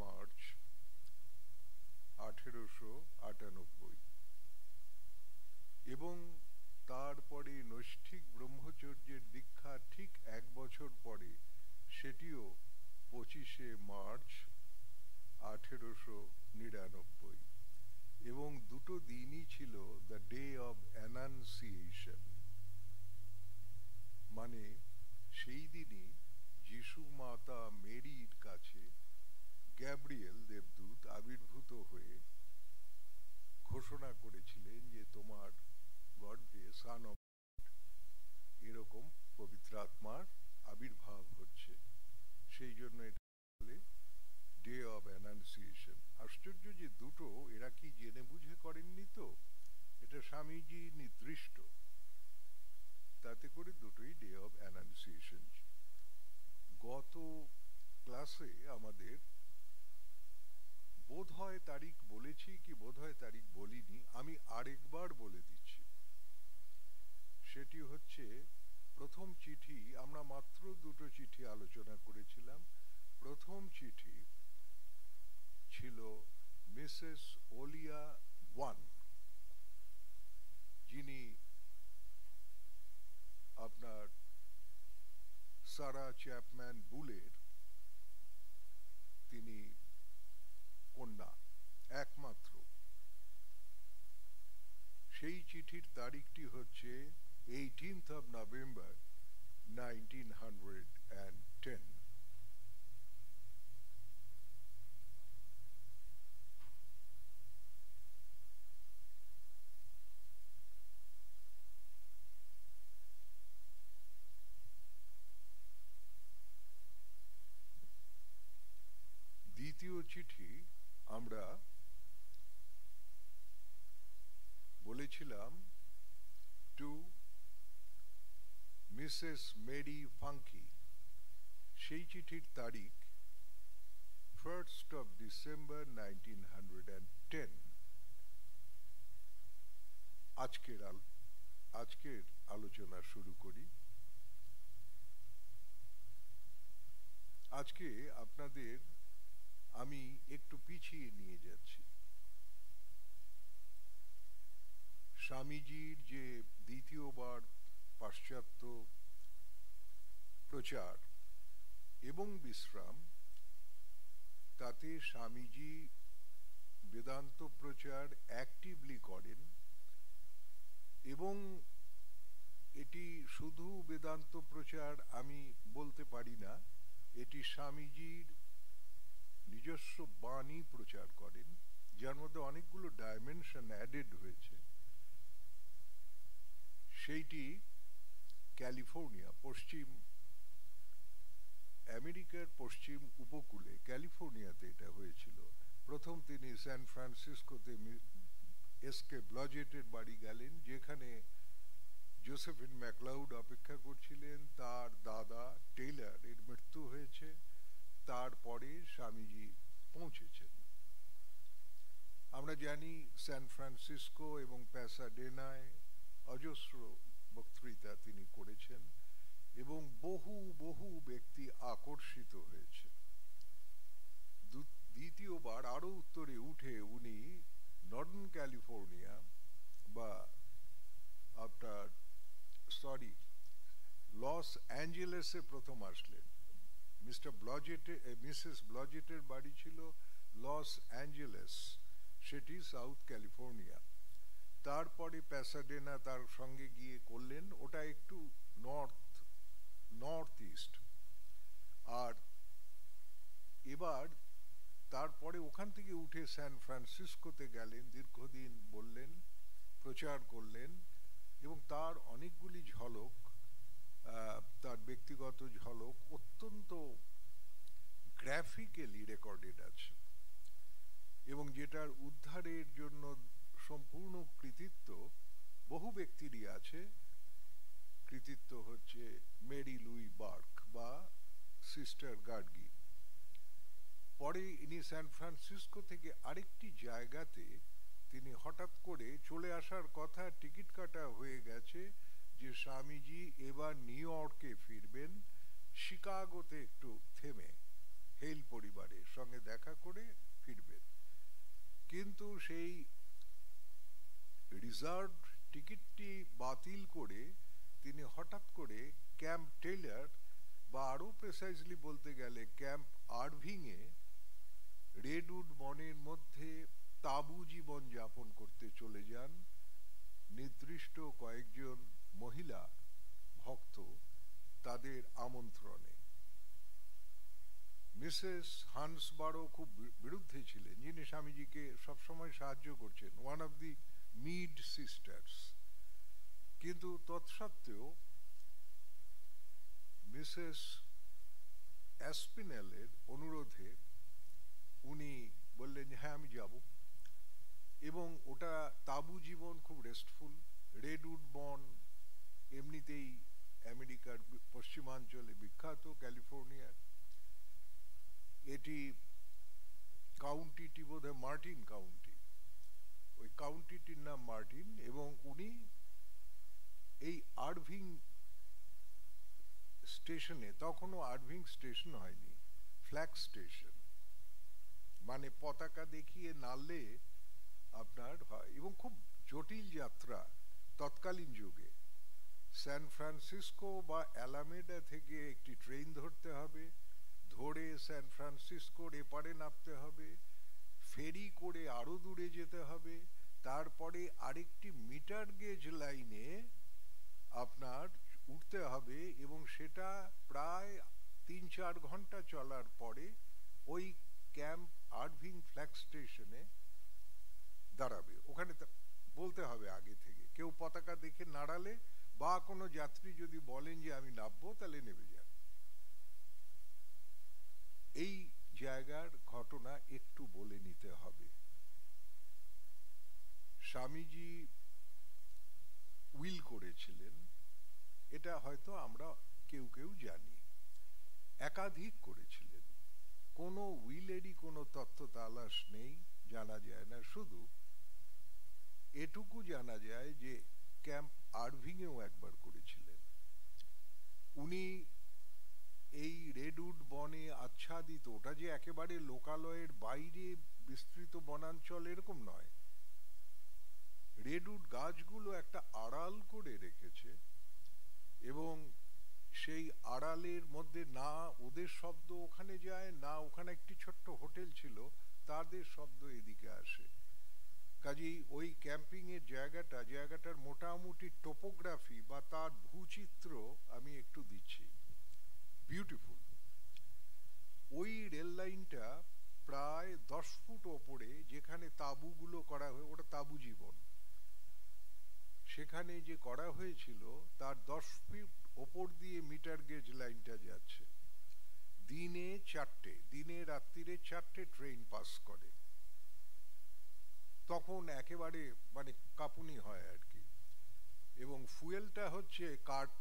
March 1898 এবং তারপরে নৈষ্ঠিক ব্রহ্মচর্যের দীক্ষা ঠিক 1 বছর পরে সেটিও 25 মার্চ 1899 এবং দুটো দিনই ছিল দ্য ডে অফ অ্যানাউন্সিয়েশন, মানে সেই দিনই যিশু মাতা মেরির কাছে গ্যাব্রিয়েল দেবদূত আবির্ভূত হয়ে ঘোষণা করেছিলেন যে তোমার গর্ভে সান অফ এরকম পবিত্র আত্মার আবির্ভাব হচ্ছে। সেই জন্য এটা বলে ডে অফ অ্যানাউন্সিয়েশন। আশ্চর্য যে দুটো এরা কি জেনে বুঝে করেননি তো, এটা স্বামীজি নির্দিষ্ট, তাতে করে দুটোই ডে অফ অ্যানাউন্সিয়েশন। গত ক্লাসে আমাদের বোধহয় তারিখ বলেছি কি বোধহয় তারিখ বলিনি, আমি আরেকবার বলে দিচ্ছি। সেটি হচ্ছে প্রথম চিঠি, আমরা মাত্র দুটো চিঠি আলোচনা করেছিলাম। প্রথম চিঠি ছিল মিসেস ওলিয়া ওয়ান, যিনি আপনার সারা চ্যাপম্যান বুলের তিনি কন্যা একমাত্র। সেই চিঠির তারিখটি হচ্ছে 18th of November 1910। দ্বিতীয় চিঠি আমরা বলেছিলাম টু মিসেস মেরি ফাঙ্কি। সেই চিঠির তারিখ 1st of December 1910। আজকের আলোচনা শুরু করি। আজকে আপনাদের আমি একটু পিছিয়ে নিয়ে যাচ্ছি। স্বামীজির যে দ্বিতীয়বার পাশ্চাত্য প্রচার এবং বিশ্রাম, তাতে স্বামীজি বেদান্ত প্রচার অ্যাক্টিভলি করেন এবং এটি শুধু বেদান্ত প্রচার আমি বলতে পারি না, এটি স্বামীজির নিজস্ব বাণী প্রচার করেন, যার মধ্যে অনেকগুলো ডাইমেনশন অ্যাডেড হয়েছে। সেইটি ক্যালিফোর্নিয়া, পশ্চিম আমেরিকার পশ্চিম উপকূলে ক্যালিফোর্নিয়াতে এটা হয়েছিল। প্রথম তিনি স্যান ফ্রান্সিসকোতে এসকে ব্লজেটের বাড়ি গেলেন, যেখানে জোসেফিন ম্যাকলাউড অপেক্ষা করছিলেন। তার দাদা টেইলর এর মৃত্যু হয়েছে, তারপরে স্বামীজি পৌঁছেছেন। আমরা জানি স্যান ফ্রান্সিসকো এবং প্যাসাডেনায় অজস্র বক্তৃতা তিনি করেছেন এবং বহু বহু ব্যক্তি আকর্ষিত হয়েছে। দ্বিতীয়বার আরো উত্তরে উঠে উনি নর্দার্ন ক্যালিফোর্নিয়া বা আপনার লস অ্যাঞ্জেলেসে প্রথম আসলেন। মিসেস ব্লজেটের বাড়ি ছিল লস অ্যাঞ্জেলেস, সেটি সাউথ ক্যালিফোর্নিয়া। তারপরে প্যাসাডেনা তার সঙ্গে গিয়ে করলেন, ওটা একটু নর্থ ইস্ট। আর এবার তারপরে ওখান থেকে উঠে স্যান ফ্রান্সিসকোতে গেলেন, দীর্ঘদিন বললেন, প্রচার করলেন এবং তার অনেকগুলি ঝলক, তার ব্যক্তিগত ঝলক অত্যন্ত গ্রাফিক্যালি রেকর্ডেড আছে এবং যেটার উদ্ধারের জন্য সম্পূর্ণ কৃতিত্ব বহু ব্যক্তিরই আছে। কৃতিত্ব হচ্ছে মেরি লুই বার্ক বা সিস্টার গার্গি। পরে ইনি স্যান ফ্রান্সিসকো থেকে আরেকটি জায়গাতে তিনি হঠাৎ করে চলে আসার কথা, টিকিট কাটা হয়ে গেছে যে স্বামীজি এবার নিউ ইয়র্কে ফিরবেন, শিকাগোতে একটু থেমে হেইল পরিবারের সঙ্গে দেখা করে ফিরবেন। কিন্তু সেই রিজার্ভ টিকিটটি বাতিল করে তিনি হঠাৎ করে ক্যাম্প টেইলর বা আরো প্রেসাইজলি বলতে গেলে ক্যাম্প আরভিংয়ে রেডউড বনের মধ্যে তাঁবু জীবন যাপন করতে চলে যান নির্দিষ্ট কয়েকজন মহিলা ভক্ত তাদের আমন্ত্রণে। মিসেস হান্সবারো খুব বিরুদ্ধে ছিলেন, যিনি স্বামীজিকে সবসময় সাহায্য করছেন, one of the mid sisters. কিন্তু তৎসত্ত্বেও মিসেস অ্যাসপিনেলের অনুরোধে উনি বললেন হ্যাঁ আমি যাব। এবং ওটা তাঁবু জীবন, খুব রেস্টফুল। রেডউড বন এমনিতেই আমেরিকার পশ্চিমাঞ্চলে বিখ্যাত, ক্যালিফোর্নিয়ার। এটি কাউন্টিটি বোধহয় মার্টিন কাউন্টি, ওই কাউন্টিটির নাম মার্টিন। এবং উনি এই আরভিং স্টেশনে, তখনও আরভিং স্টেশন হয়নি, ফ্ল্যাগ স্টেশন, মানে পতাকা দেখিয়ে নাড়লে আপনার হয়। এবং খুব জটিল যাত্রা তৎকালীন যুগে। স্যান ফ্রান্সিসকো বা অ্যালামেডা থেকে একটি ট্রেন ধরতে হবে, ধরে স্যান ফ্রান্সিসকোর এপারে নামতে হবে, ফেরি করে আরো দূরে যেতে হবে, তারপরে আরেকটি মিটার গেজ লাইনে আপনার উঠতে হবে, এবং সেটা প্রায় ৩-৪ ঘন্টা চলার পরে ওই ক্যাম্প আরভিং ফ্ল্যাগ স্টেশনে দাঁড়াবে। ওখানে বলতে হবে আগে থেকে, কেউ পতাকা দেখে নাড়ালে বা কোনো যাত্রী যদি বলেন যে আমি নামবো, তাহলে নেমে যান। এই জায়গার ঘটনা একটু বলে নিতে হবে। স্বামীজি উইল করেছিলেন, এটা হয়তো আমরা কেউ কেউ জানি, একাধিক করেছিলেন। কোনো উইলেরই কোনো তথ্য তালাশ নেই, জানা যায় না। শুধু এটুকু জানা যায় যে ক্যাম্প আরভিংয়েও একবার করেছিলেন। উনি এই রেডউড বনে আচ্ছাদিত, ওটা যে একেবারে লোকালয়ের বাইরে বিস্তৃত বনাঞ্চল এরকম নয়, রেডউড গাছগুলো একটা আড়াল করে রেখেছে, এবং সেই আড়ালের মধ্যে না ওদের শব্দ ওখানে যায়, না ওখানে একটি ছোট্ট হোটেল ছিল তাদের শব্দ এদিকে আসে। কাজেই ওই ক্যাম্পিং এর জায়গাটার মোটামুটি টোপোগ্রাফি বা তার ভূচিত্র আমি একটু দিচ্ছি। বিউটিফুল। ওই রেল লাইনটা প্রায় 10 ফুট ওপরে, যেখানে তাঁবুগুলো করা হয়, ওটা তাঁবু জীবন, সেখানে যে করা হয়েছিল তার 10 ফিট ওপর দিয়ে মিটার গেজ লাইনটা যাচ্ছে। দিনে রাত্রিরে 4টে ট্রেন পাস করে। তখন একেবারে মানে কাঁপুনি হয় আর কি। এবং ফুয়েলটা হচ্ছে কাঠ,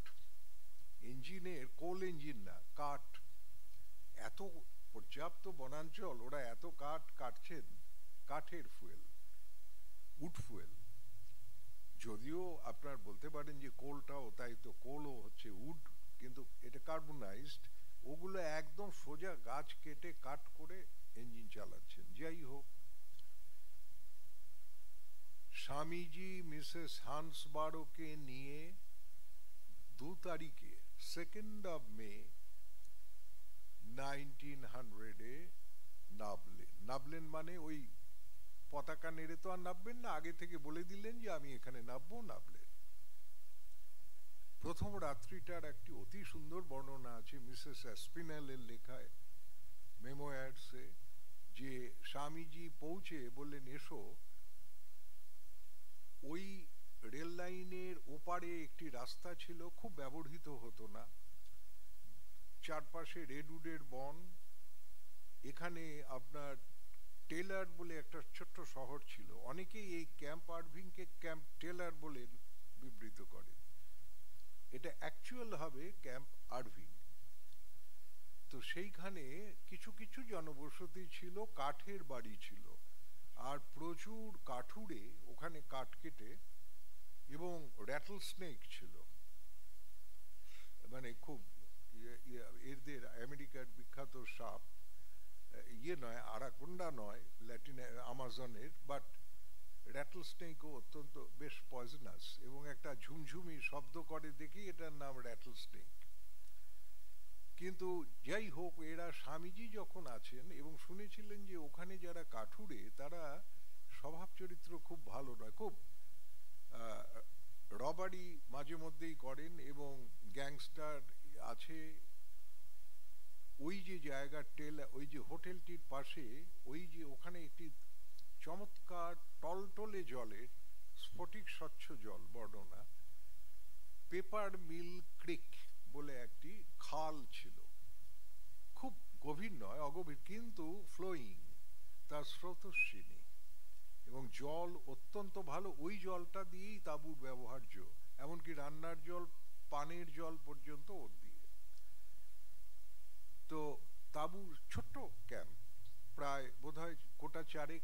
ইঞ্জিনের কোল ইঞ্জিন না, কাঠ। এত পর্যাপ্ত বনাঞ্চল, ওরা এত কাঠ কাটছেন, কাঠের ফুয়েল, উড ফুয়েল। যদিও আপনার বলতে পারেন যে কোলটাও তাই, তো কোলও হচ্ছে উড, কিন্তু এটা কার্বনাইজড। ওগুলো একদম সোজা গাছ কেটে কাট করে ইঞ্জিন চালাচ্ছেন। যাই হোক, স্বামীজি মিসেস হান্সবারোকে নিয়ে 2 তারিখে 2nd of May 1900 নামলেন। মানে ওই পতাকা নেড়ে তো আর নামবেন না, আগে থেকে বলে দিলেন যে আমি এখানে নামবো, নামলেন। প্রথম রাত্রিটার একটি অতি সুন্দর বর্ণনা আছে মিসেস অ্যাসপিনেলের লেখায়, মেমোয়ার্সে, যে স্বামীজি পৌঁছে বললেন এসো। ওই রেল লাইনের ওপারে একটি রাস্তা ছিল, খুব ব্যবহৃত হতো না, চারপাশে রেডউডের বন। এখানে আপনার টেলার বলে একটা ছোট্ট শহর ছিল, অনেকেই এই ক্যাম্প আরভিংকে ক্যাম্প টেলার বলে বিবৃত করে, এটা অ্যাকচুয়াল হবে ক্যাম্প আরভিং। তো সেইখানে কিছু কিছু জনবসতি ছিল, কাঠের বাড়ি ছিল, আর প্রচুর কাঠুরে ওখানে কাঠ কেটে, এবং র্যাটল স্নেক ছিল, মানে খুব এদের আমেরিকার বিখ্যাত সাপ। ইয়ে নয়, আরাকোন্ডা নয় ল্যাটিন আমাজনের, বাট র্যাটল স্নেকও অত্যন্ত বেশ পয়জনাস এবং একটা ঝুমঝুমি শব্দ করে দেখি এটার নাম র্যাটল স্নেক। কিন্তু যাই হোক, এরা স্বামীজি যখন আছেন এবং শুনেছিলেন যে ওখানে যারা কাঠুরে তারা স্বভাব চরিত্র খুব ভালো নয়, খুব রবারি মাঝে মধ্যেই করেন এবং গ্যাংস্টার আছে। ওই যে জায়গার ওই যে হোটেলটির পাশে ওই যে ওখানে একটি চমৎকার টলটলে জলের স্ফটিক স্বচ্ছ জল বর্ণনা পেপার মিল ক্রিক বলে একটি খাল ছিল, খুব গভীর নয়, অগভীর, কিন্তু ফ্লোয়িং, তার স্রোতস্বিনী এবং জল অত্যন্ত ভালো। ওই জলটা দিয়েই তাঁবুর ব্যবহার্য, এমনকি রান্নার জল, পানের জল পর্যন্ত ওর দিয়ে। তো তাঁবুর ছোট্ট ক্যাম্প, প্রায় বোধহয় কোটা 4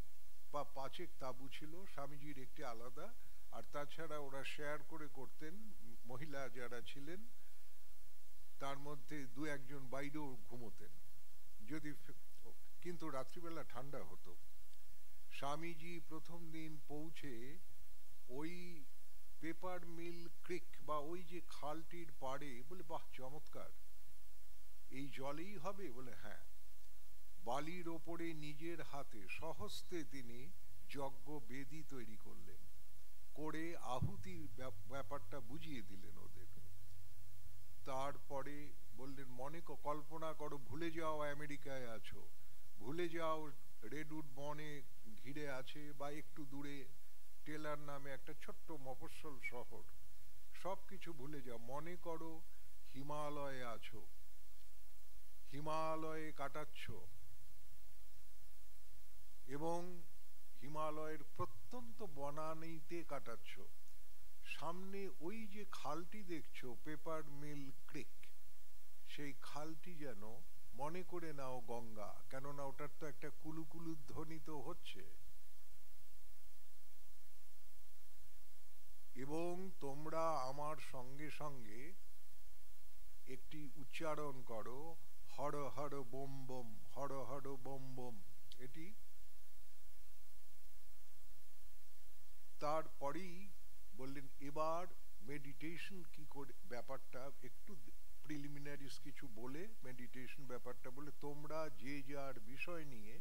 বা 5 তাঁবু ছিল, স্বামীজির একটি আলাদা, আর তাছাড়া ওরা শেয়ার করে করতেন, মহিলা যারা ছিলেন তার মধ্যে 2-1 বাইরেও ঘুমোতেন যদি, কিন্তু রাত্রিবেলা ঠান্ডা হতো। স্বামীজি প্রথম দিন পৌঁছে ওই পেপার মিল ক্রিক বা ওই যে খালটির পাড়ে, বলে বাহ চমৎকার, এই জলেই হবে? বলে হ্যাঁ। বালির ওপরে নিজের হাতে স্বহস্তে তিনি যজ্ঞ বেদী তৈরি করলেন, করে আহুতির ব্যাপারটা বুঝিয়ে দিলেন ওদের। তারপরে বললেন মনে কল্পনা করো, ভুলে যাও আমেরিকায় আছো, ভুলে যাও রেডউড বনে ঘিরে আছে বা একটু দূরে টেলার নামে একটা ছোট্ট মফস্বল শহর, সব কিছু ভুলে যাও, মনে করো হিমালয়ে আছো, হিমালয়ে কাটাচ্ছ এবং হিমালয়ের প্রত্যন্ত বনানীতে কাটাচ্ছ। সামনে ওই যে খালটি দেখছো পেপার মিল ক্রিক, সেই খালটি যেন মনে করে নাও গঙ্গা, কেননা ওটার তো একটা কুলুকুলু ধ্বনি তো হচ্ছে, এবং তোমরা আমার সঙ্গে সঙ্গে একটি উচ্চারণ করো, Har Har bomb bomb, Har Har bomb bomb. এটি তারপরেই বললেন এবার মেডিটেশন কি করে, ব্যাপারটা একটু প্রিলিমিনারিস কিছু বলে মেডিটেশন ব্যাপারটা বলে তোমরা যে যার বিষয় নিয়ে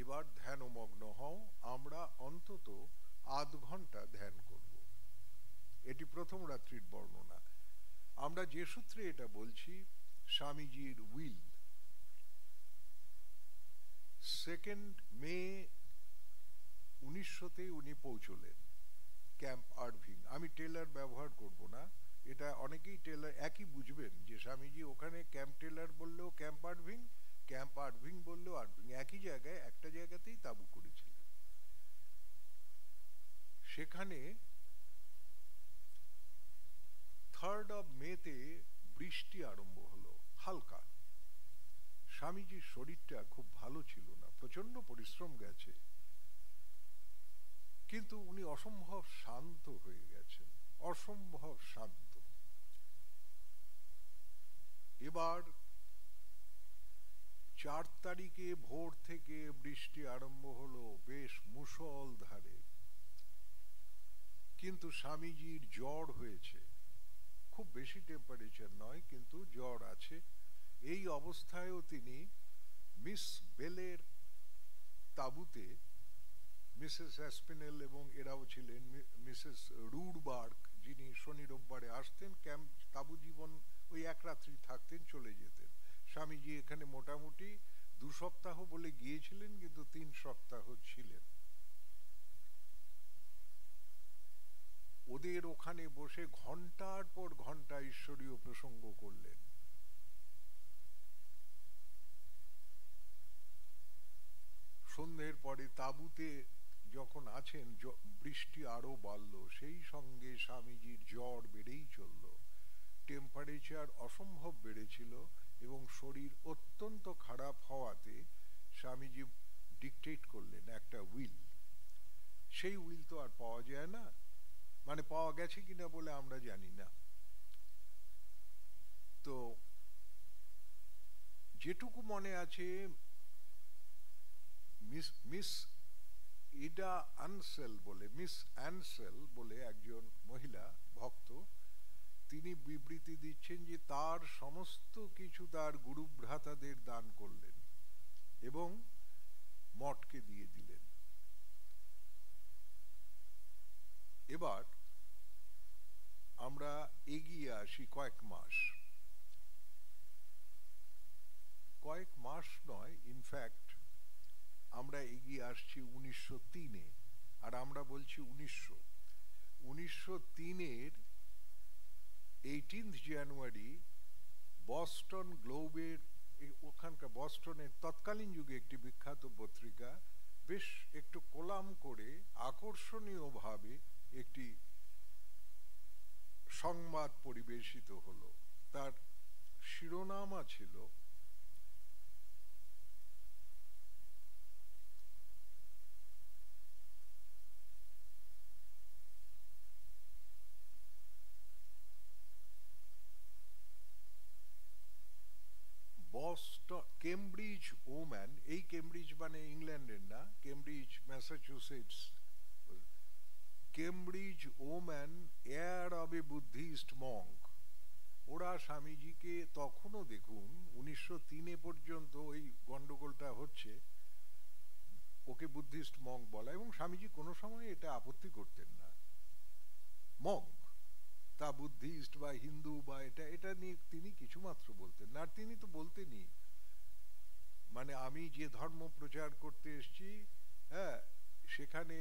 এবার ধ্যানমগ্ন হও, আমরা অন্তত আধ ঘন্টা ধ্যান করব। এটি প্রথম রাত্রির বর্ণনা। আমরা যে সূত্রে এটা বলছি, স্বামীজির উইল, 2 মে 1900-তে উনি পৌঁছলেন ক্যাম্প আরভিং। আমি টেলার ব্যবহার করব না, এটা অনেকেই টেলার একই বুঝবেন যে স্বামীজি ওখানে ক্যাম্প টেলার বললেও ক্যাম্প আরভিং, ক্যাম্প আরভিং বললেও আরভিং, একই জায়গায় একটা জায়গাতেই তাঁবু করেছিলেন। সেখানে 3rd মেতে বৃষ্টি আরম্ভ হলো, হালকা। স্বামীজির শরীরটা খুব ভালো ছিল না, প্রচন্ড পরিশ্রম গেছে, কিন্তু উনি অসম্ভব শান্ত হয়ে গেছেন, অসম্ভব শান্ত। এবার 4 তারিখে ভোর থেকে বৃষ্টি আরম্ভ হলো, বেশ মুষলধারে, কিন্তু স্বামীজির জ্বর হয়েছে, খুব বেশি টেম্পারেচার নয় কিন্তু জ্বর আছে। এই অবস্থায়ও তিনি মিস বেলের তাঁবুতে, মিসেস অ্যাসপিনেল এবং এরাও ছিলেন, মিসেস রুডবার্গ যিনি শনি রোববারে আসতেন, ক্যাম্প তাঁবু জীবন ওই 1 রাত্রি থাকতেন চলে যেতেন। স্বামীজি এখানে মোটামুটি 2 সপ্তাহ বলে গিয়েছিলেন, কিন্তু 3 সপ্তাহ ছিলেন। ওদের ওখানে বসে ঘন্টার পর ঘন্টা ঈশ্বরীয় প্রসঙ্গ করলেন। সন্ধ্যের পরে তাঁবুতে যখন আছেন, বৃষ্টি আরো বাড়ল, সেই সঙ্গে স্বামীজির জ্বর বেড়েই চলল, টেম্পারেচার অসম্ভব বেড়েছিল এবং শরীর অত্যন্ত খারাপ হওয়াতে স্বামীজি ডিকটেট করলেন একটা উইল। সেই উইল তো আর পাওয়া যায় না, মানে পাওয়া গেছে কিনা বলে আমরা জানি না। তো যেটুকু মনে আছে মিস ইডা আনসেল বলে, মিস অ্যানসেল বলে একজন মহিলা ভক্ত, তিনি বিবৃতি দিচ্ছেন যে তার সমস্ত কিছু তার গুরু ভ্রাতাদের দান করলেন এবং মঠকে দিয়ে দিলেন। এবার আমরা এগিয়ে আসি কয়েক মাস নয়, ইনফ্যাক্ট আমরা এগিয়ে আসছি 1903-এ। আর আমরা বলছি 1903-এর 18 জানুয়ারি বস্টন গ্লোবের, ওখানকার বস্টনের তৎকালীন যুগে একটি বিখ্যাত পত্রিকা বেশ একটু কলাম করে আকর্ষণীয়ভাবে একটি সংবাদ পরিবেশিত হলো। তার শিরোনাম ছিল কেমব্রিজ ওম্যান। এই কেমব্রিজ মানে ইংল্যান্ডের না, Cambridge Massachusetts. Cambridge woman air of a Buddhist Monk. ওরা স্বামীজিকে তখনও, দেখুন 1903 পর্যন্ত ওই গন্ডগোলটা হচ্ছে, ওকে বুদ্ধিস্ট মঙ্ক বলা, এবং স্বামীজি কোনো সময় এটা আপত্তি করতেন না। মঙ্ক তা বুদ্ধিস্ট বা হিন্দু বা এটা নিয়ে তিনি কিছুমাত্র বলতেন না। আর তিনি তো বলতেনই, মানে আমি যে ধর্ম প্রচার করতে এসেছি, হ্যাঁ, সেখানে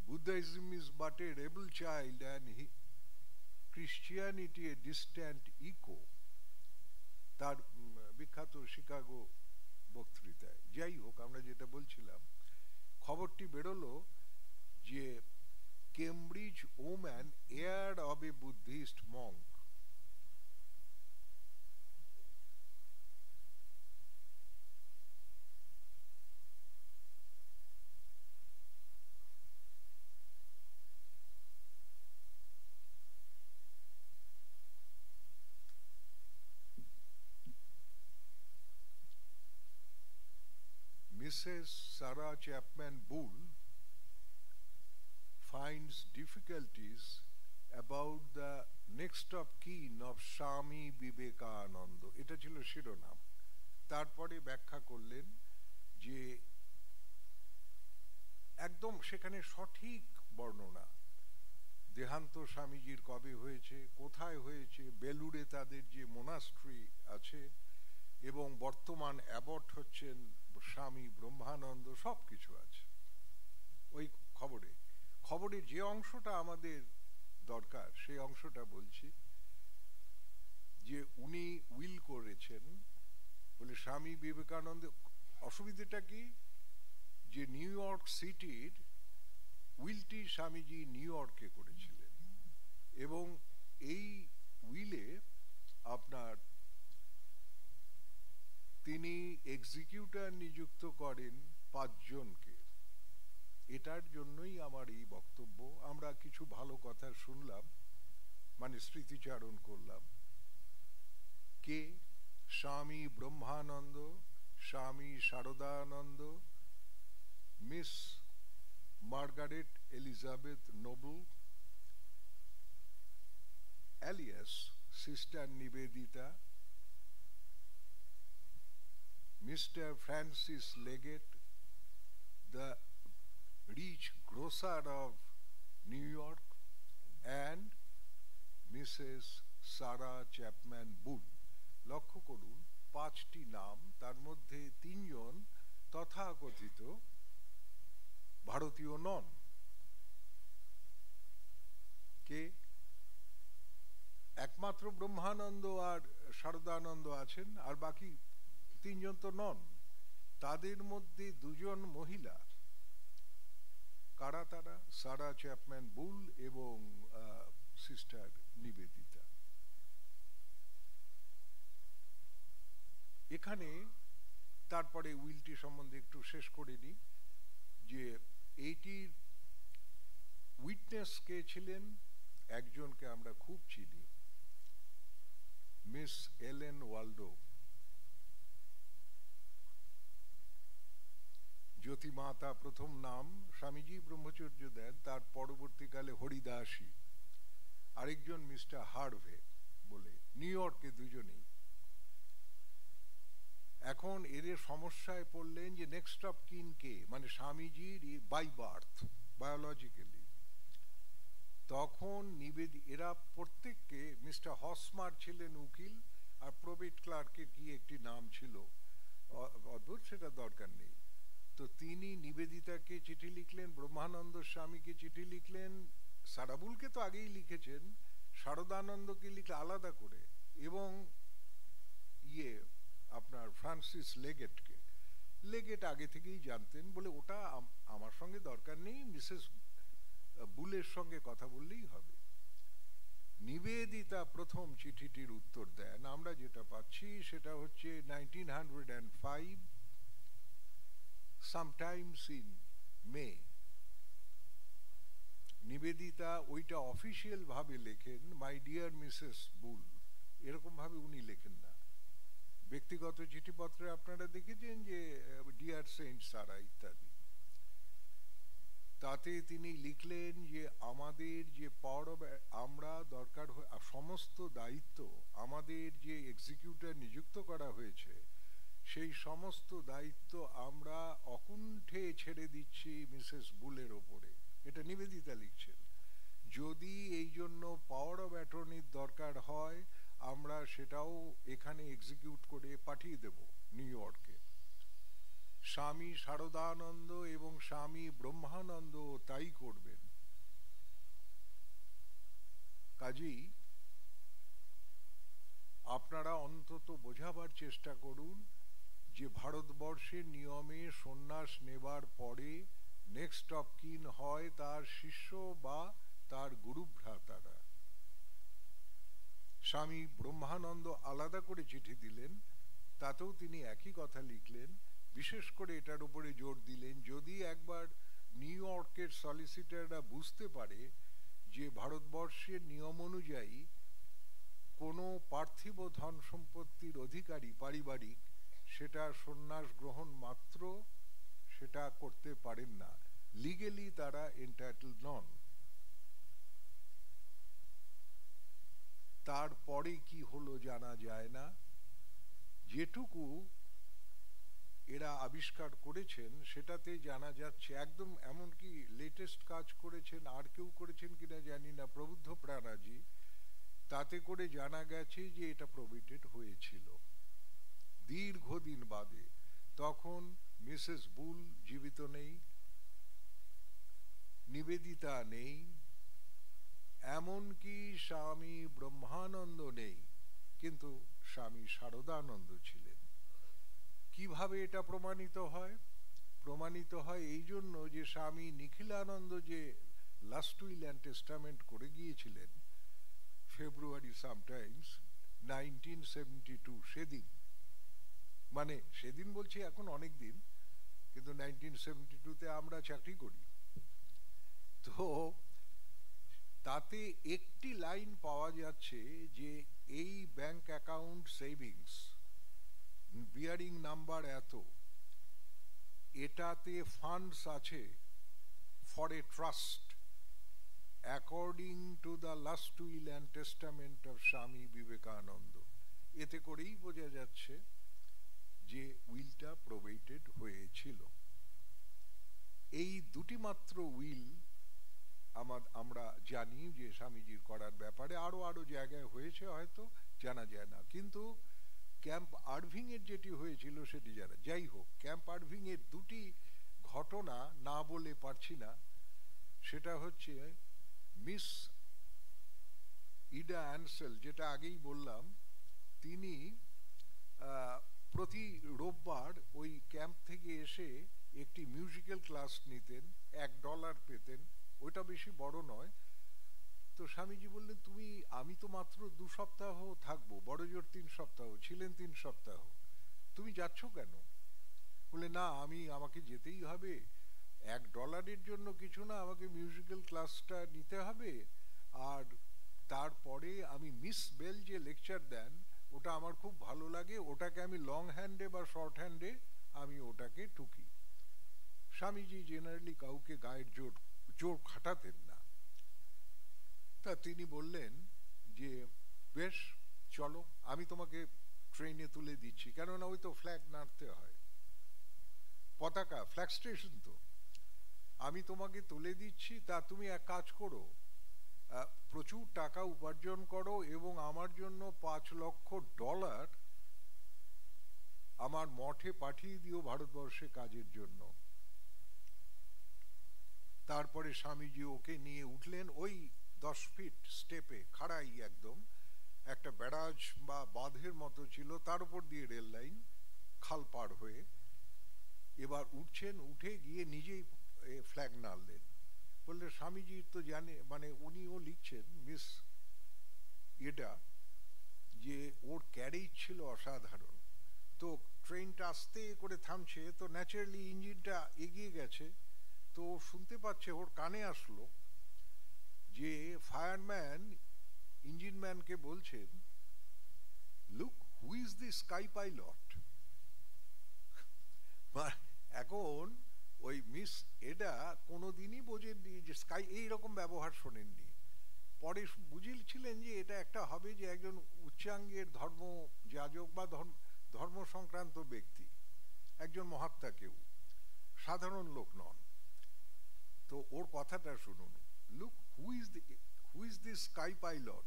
Buddhism is but a rebel child and Christianity a distant echo, তার বিখ্যাত শিকাগো বক্তৃতায়। যাই হোক, আমরা যেটা বলছিলাম, খবরটি বেরোলো যে Cambridge woman air of a Buddhist Monk. Mrs. Sarah Chapman Bull finds difficulties about the next of kin of Swami Vivekananda. এটা ছিল শিরোনাম। তারপরে ব্যাখ্যা করলেন যে একদম সেখানে সঠিক বর্ণনা, দেহান্ত স্বামীজির কবে হয়েছে, কোথায় হয়েছে, বেলুড়ে তাদের যে মোনাস্ট্রি আছে, এবং বর্তমান অ্যাবট হচ্ছেন স্বামী ব্রহ্মানন্দ, সব কিছু আছে ওই খবরে যে অংশটা আমাদের দরকার সেই অংশটা বলছি। যে উনি উইল করেছেন বলে স্বামী বিবেকানন্দ। অসুবিধাটা কি, যে নিউ ইয়র্ক সিটির উইলটি স্বামীজি নিউ ইয়র্কে করেছিলেন, এবং এই উইলে আপনার তিনি এক্সিকিউটর নিযুক্ত করেন 5 জনকে। এটার জন্যই আমার এই বক্তব্য। আমরা কিছু ভালো কথা শুনলাম, মানে স্মৃতিচারণ করলাম। কে? স্বামী ব্রহ্মানন্দ, স্বামী Saradananda, miss Margaret Elizabeth Nobel alias sister Nivedita, Mr. Francis Leggett, the rich grocer of New York, and Mrs. Sarah Chapman Bull. লক্ষ্য করুন 5টি নাম, তার মধ্যে 3 জন তথাকথিত ভারতীয় নন। কে? একমাত্র ব্রহ্মানন্দ আর শারদানন্দ আছেন, আর বাকি 3 জন তো নন। তাদের মধ্যে 2 জন মহিলা। কারা তারা? সারা চ্যাপম্যান বুল এবং সিস্টার নিবেদিতা। এখানে তারপরে উইলটি সম্বন্ধে একটু শেষ করে নিই, যে এইটির উইটনেস কে ছিলেন? একজনকে আমরা খুব চিনি, মিস এলেন ওয়ালডো। সতীমাতা প্রথম নাম স্বামীজি ব্রহ্মচর্য দেন, তার পরবর্তীকালে হরিদাসী, আরেকজন মিস্টার হার্ভে বলে, নিউ ইয়র্কে দুজনেই। এখন এর সমস্যায় পড়লেন যে নেক্সট অফ কিন কে, মানে স্বামীজির বাই বার্থ বায়োলজিক্যালি। তখন এরা প্রত্যেককে, মিস্টার হসমার ছিলেন উকিল, আর প্রবেট ক্লার্কের কি একটি নাম ছিল অদ্ভুত, সেটা দরকার নেই। তো তিনি নিবেদিতাকে চিঠি লিখলেন, ব্রহ্মানন্দ স্বামীকে চিঠি লিখলেন, সারাবুলকে তো আগেই লিখেছেন, শারদানন্দকে লিখলে আলাদা করে, এবং আপনার ফ্রান্সিস লেগেটকে। লেগেট আগে থেকেই জানতেন, বলে ওটা আমার সঙ্গে দরকার নেই, মিসেস বুলের সঙ্গে কথা বললেই হবে। নিবেদিতা প্রথম চিঠিটির উত্তর দেন, আমরা যেটা পাচ্ছি সেটা হচ্ছে 1905 sometimes in May। নিবেদিতা ওইটা অফিসিয়াল ভাবে লেখেন মাই ডিয়ার মিসেস বুল, এরকম ভাবে উনি লেখেন না। ব্যক্তিগত চিঠিপত্রে আপনারা দেখেছেন যে ডিয়ার সেন্ট সারা ইত্যাদি। তাতে তিনি লিখলেন যে আমাদের যে পাওয়ার অফ, আমরা দরকার সমস্ত দায়িত্ব, আমাদের যে এক্সিকিউটর নিযুক্ত করা হয়েছে সেই সমস্ত দায়িত্ব আমরা অকুণ্ঠে ছেড়ে দিচ্ছি মিসেস বুলের ওপরে। এটা নিবেদিতা লিখছেন। যদি এই জন্য পাওয়ার অফ অ্যাটর্নির দরকার হয় আমরা সেটাও এখানে এক্সিকিউট করে পাঠিয়ে দেব নিউ ইয়র্কে। স্বামী শারদানন্দ এবং স্বামী ব্রহ্মানন্দ তাই করবেন। কাজেই আপনারা অন্তত বোঝাবার চেষ্টা করুন যে ভারতবর্ষের নিয়মে সন্ন্যাস নেবার পরে নেক্সট অফ কিন হয় তার শিষ্য বা তার গুরুভ্রাতারা। স্বামী ব্রহ্মানন্দ আলাদা করে চিঠি দিলেন, তাতেও তিনি একই কথা লিখলেন, বিশেষ করে এটার উপরে জোর দিলেন যদি একবার নিউ ইয়র্কের সলিসিটাররা বুঝতে পারে যে ভারতবর্ষের নিয়ম অনুযায়ী কোনো পার্থিব ধন সম্পত্তির অধিকারী পারিবারিক সেটা সন্ন্যাস গ্রহণ মাত্র সেটা করতে পারেন না, লিগেলি তারা এন্টাইটেলড নন। তারপরে কি হলো জানা যায় না, যেটুকু এরা আবিষ্কার করেছেন সেটাতে জানা যাচ্ছে একদম, এমনকি লেটেস্ট কাজ করেছেন আর কেউ করেছেন কিনা জানি না, প্রবুদ্ধ প্রাণাজি, তাতে করে জানা গেছে যে এটা প্রোবেটেড হয়েছিল দীর্ঘদিন বাদে। তখন মিসেস বুল জীবিত নেই, নিবেদিতা নেই, এমনকি স্বামী ব্রহ্মানন্দ নেই, কিন্তু স্বামী শারদানন্দ ছিলেন। কিভাবে এটা প্রমাণিত হয়? প্রমাণিত হয় এই জন্য যে স্বামী নিখিলানন্দ যে লাস্ট উইল অ্যান্ড টেস্টামেন্ট করে গিয়েছিলেন ফেব্রুয়ারি সামটাইমস 1972, সেদিন, মানে সেদিন বলছি এখন অনেক দিন, কিন্তু 1972-তে আমরা চাকরি করি, তো তাতে একটি লাইন পাওয়া যাচ্ছে যে এই bank account savings bearing number এত, এটাতে ফান্ডস আছে for a trust according to the last will and testament of Swami Vivekananda. এতে করেই বোঝা যাচ্ছে যে উইলটা প্রোবেটেড হয়েছিল। এই দুটি মাত্র উইল আমরা জানি যে স্বামীজির করার ব্যাপারে, আরো জায়গায় হয়েছে হয়তো জানা যায় না, কিন্তু ক্যাম্প আরভিং এর যেটি হয়েছিল সেটি জানা। যাই হোক, ক্যাম্প আরভিং এর দুটি ঘটনা না বলে পারছি না। সেটা হচ্ছে মিস ইডা অ্যানসেল, যেটা আগেই বললাম, তিনি প্রতি রোববার ওই ক্যাম্প থেকে এসে একটি মিউজিক্যাল ক্লাস নিতেন, $1 পেতেন, ওইটা বেশি বড় নয়। তো স্বামীজি বললেন আমি তো মাত্র 2 সপ্তাহ থাকবো, বড় জোর 3 সপ্তাহ, ছিলেন 3 সপ্তাহ, তুমি যাচ্ছ কেন? বলে না, আমাকে যেতেই হবে, $1 জন্য কিছু না, আমাকে মিউজিক্যাল ক্লাসটা নিতে হবে, আর তারপরে আমি মিস বেল যে লেকচার দেন ওটা আমার খুব ভালো লাগে, ওটাকে আমি লং হ্যান্ডে বা শর্ট হ্যান্ডে আমি ওটাকে টুকি। স্বামীজি জেনারেলি কাউকে গায়ের জোর খাটাতেন না। তা তিনি বললেন যে বেশ চলো, আমি তোমাকে ট্রেনে তুলে দিচ্ছি, কেননা ওই তো ফ্ল্যাগ নাড়তে হয়, পতাকা, ফ্ল্যাগ স্টেশন তো, আমি তোমাকে তুলে দিচ্ছি, তা তুমি এক কাজ করো, প্রচুর টাকা উপার্জন করো এবং আমার জন্য $5 লক্ষ আমার মঠে পাঠিয়ে দিও ভারতবর্ষে কাজের জন্য। তারপরে স্বামীজি ওকে নিয়ে উঠলেন ওই 10 ফিট স্টেপে, খাড়াই একদম, একটা ব্যারাজ বা বাঁধের মতো ছিল, তার উপর দিয়ে রেল লাইন, খাল পার হয়ে এবার উঠছেন, উঠে গিয়ে নিজেই ফ্ল্যাগ নাড়লেন। বললে স্বামীজি তো জানে, মানে উনিও লিখছেন মিস এটা, যে ওর ক্যারেজ ছিল অসাধারণ। তো ট্রেনটা আস্তে করে থামছে, তো ন্যাচারালি ইঞ্জিনটা এগিয়ে গেছে, তো শুনতে পাচ্ছে, ওর কানে আসলো যে ফায়ারম্যান ইঞ্জিনম্যানকে বলছেন, look who is the sky pilot. এখন ওই মিস এডা কোনোদিনই বোঝেননি যে স্কাই এইরকম ব্যবহার শোনেননি। পরে বুঝেছিলেন যে এটা একটা হবে যে একজন উচ্চাঙ্গের ধর্ম যাজক বা ধর্ম সংক্রান্ত ব্যক্তি, একজন মহাত্মা, কেউ সাধারণ লোক নন। তো ওর কথাটা শুনুন, look who is the sky pilot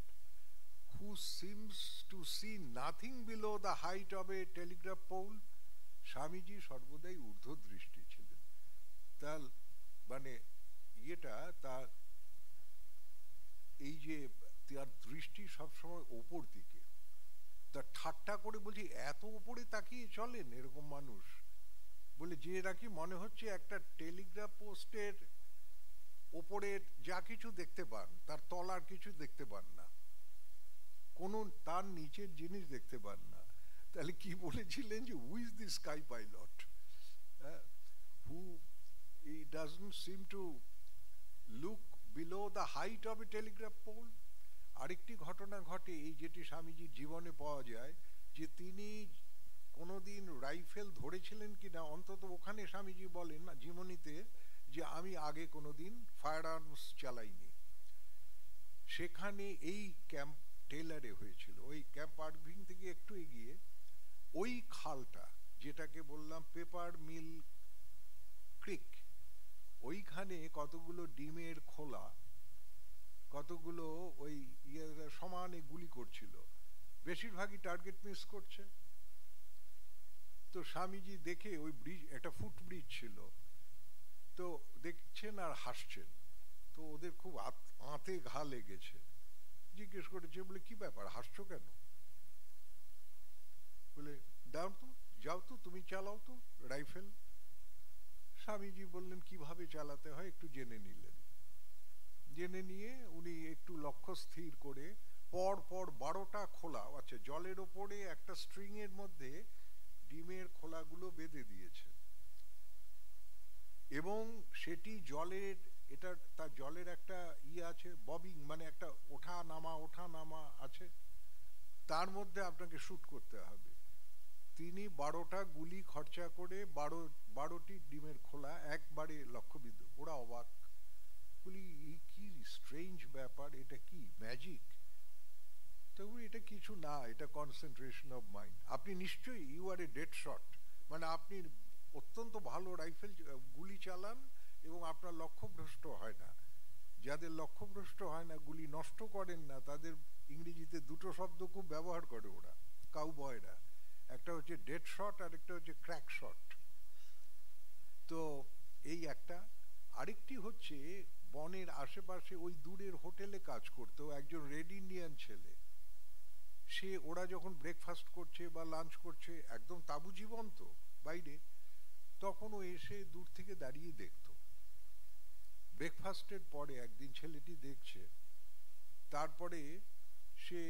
who seems to see nothing below the height of a telegraph pole. Swamiji সর্বদাই ঊর্ধ্বদৃষ্টি ছিলেন, তার মানে ইয়েটা, তার এই যে তার দৃষ্টি সবসময় ওপর দিকে, তার ঠাট্টা করে বলছি এত উপরে তাকিয়ে চলেন এরকম মানুষ, বলে যে নাকি মনে হচ্ছে একটা টেলিগ্রাফ পোস্টের ওপরে যা কিছু দেখতে পান তার তলার কিছু দেখতে পান না, কোনো তার নিচের জিনিস দেখতে পান না। তাহলে কি বলেছিলেন যে who is the sky pilot, who he doesn't seem to look below the height of a telegraph pole. আরেকটি ঘটনা ঘটে এই, যেটি স্বামীজির জীবনে পাওয়া যায়, যে তিনি কোনোদিন রাইফেল ধরেছিলেন কিনা, অন্তত ওখানে স্বামীজি বলেন না জীবনীতে যে আমি আগে কোনোদিন ফায়ার আর্মস চালাইনি। সেখানে এই ক্যাম্প টেলারে হয়েছিল, ওই ক্যাম্প আরভিং থেকে একটু এগিয়ে ওই খালটা, যেটাকে বললাম পেপার মিল ক্রিক, ওইখানে কতগুলো ডিমের খোলা, কতগুলো ওই সমানে গুলি করছিল, বেশিরভাগই টার্গেট মিস করছে। তো স্বামীজি দেখে ওই ব্রিজ, একটা ফুট ব্রিজ ছিল, তো দেখছেন আর হাসছেন। তো ওদের খুব আঁতে ঘা লেগেছে, জিজ্ঞেস করেছে, বলে কি ব্যাপার, হাসছো কেন? বলে দাও তো, যাও তো, তুমি চালাও তো রাইফেল। স্বামীজি বললেন কিভাবে চালাতে হয় একটু জেনে নিলেন, জেনে নিয়ে উনি একটু লক্ষ্য স্থির করে পর পর 12টা খোলা, আচ্ছা জলের ওপরে একটা স্ট্রিং এর মধ্যে ডিমের খোলাগুলো বেঁধে দিয়েছে, এবং সেটি জলের, এটা তার জলের একটা আছে ববিং, মানে একটা ওঠা নামা আছে, তার মধ্যে আপনাকে শুট করতে হবে। তিনি 12টা গুলি খরচা করে 12টি ডিমের খোলা একবারে লক্ষ্যবিদ্ধ। ওরা অবাক, বলি কি স্ট্রেঞ্জ ব্যাপার, এটা কি ম্যাজিক? তবে এটা কিছু না, এটা কনসেন্ট্রেশন অফ মাইন্ড। আপনি নিশ্চয়ই you are a dead shot, মানে আপনি অত্যন্ত ভালো রাইফেল গুলি চালান এবং আপনার লক্ষ্যভ্রষ্ট হয় না। যাদের লক্ষ্যভ্রষ্ট হয় না, গুলি নষ্ট করেন না, তাদের ইংরেজিতে দুটো শব্দ খুব ব্যবহার করে ওরা, কাউবয়রা, একটা হচ্ছে ডেড শট আর একটা হচ্ছে ক্র্যাক শট। তো এই একটা, আরেকটি হচ্ছে বনের আশেপাশে ওই দূরের হোটেলে কাজ করতো একজন রেড ইন্ডিয়ান ছেলে, সে ওরা যখন ব্রেকফাস্ট করছে বা লাঞ্চ করছে, একদম তাবু জীবন্ত বাইরে, তখন ও এসে দূর থেকে দাঁড়িয়ে দেখত। ব্রেকফাস্টের পরে একদিন ছেলেটি দেখছে, তারপরে সে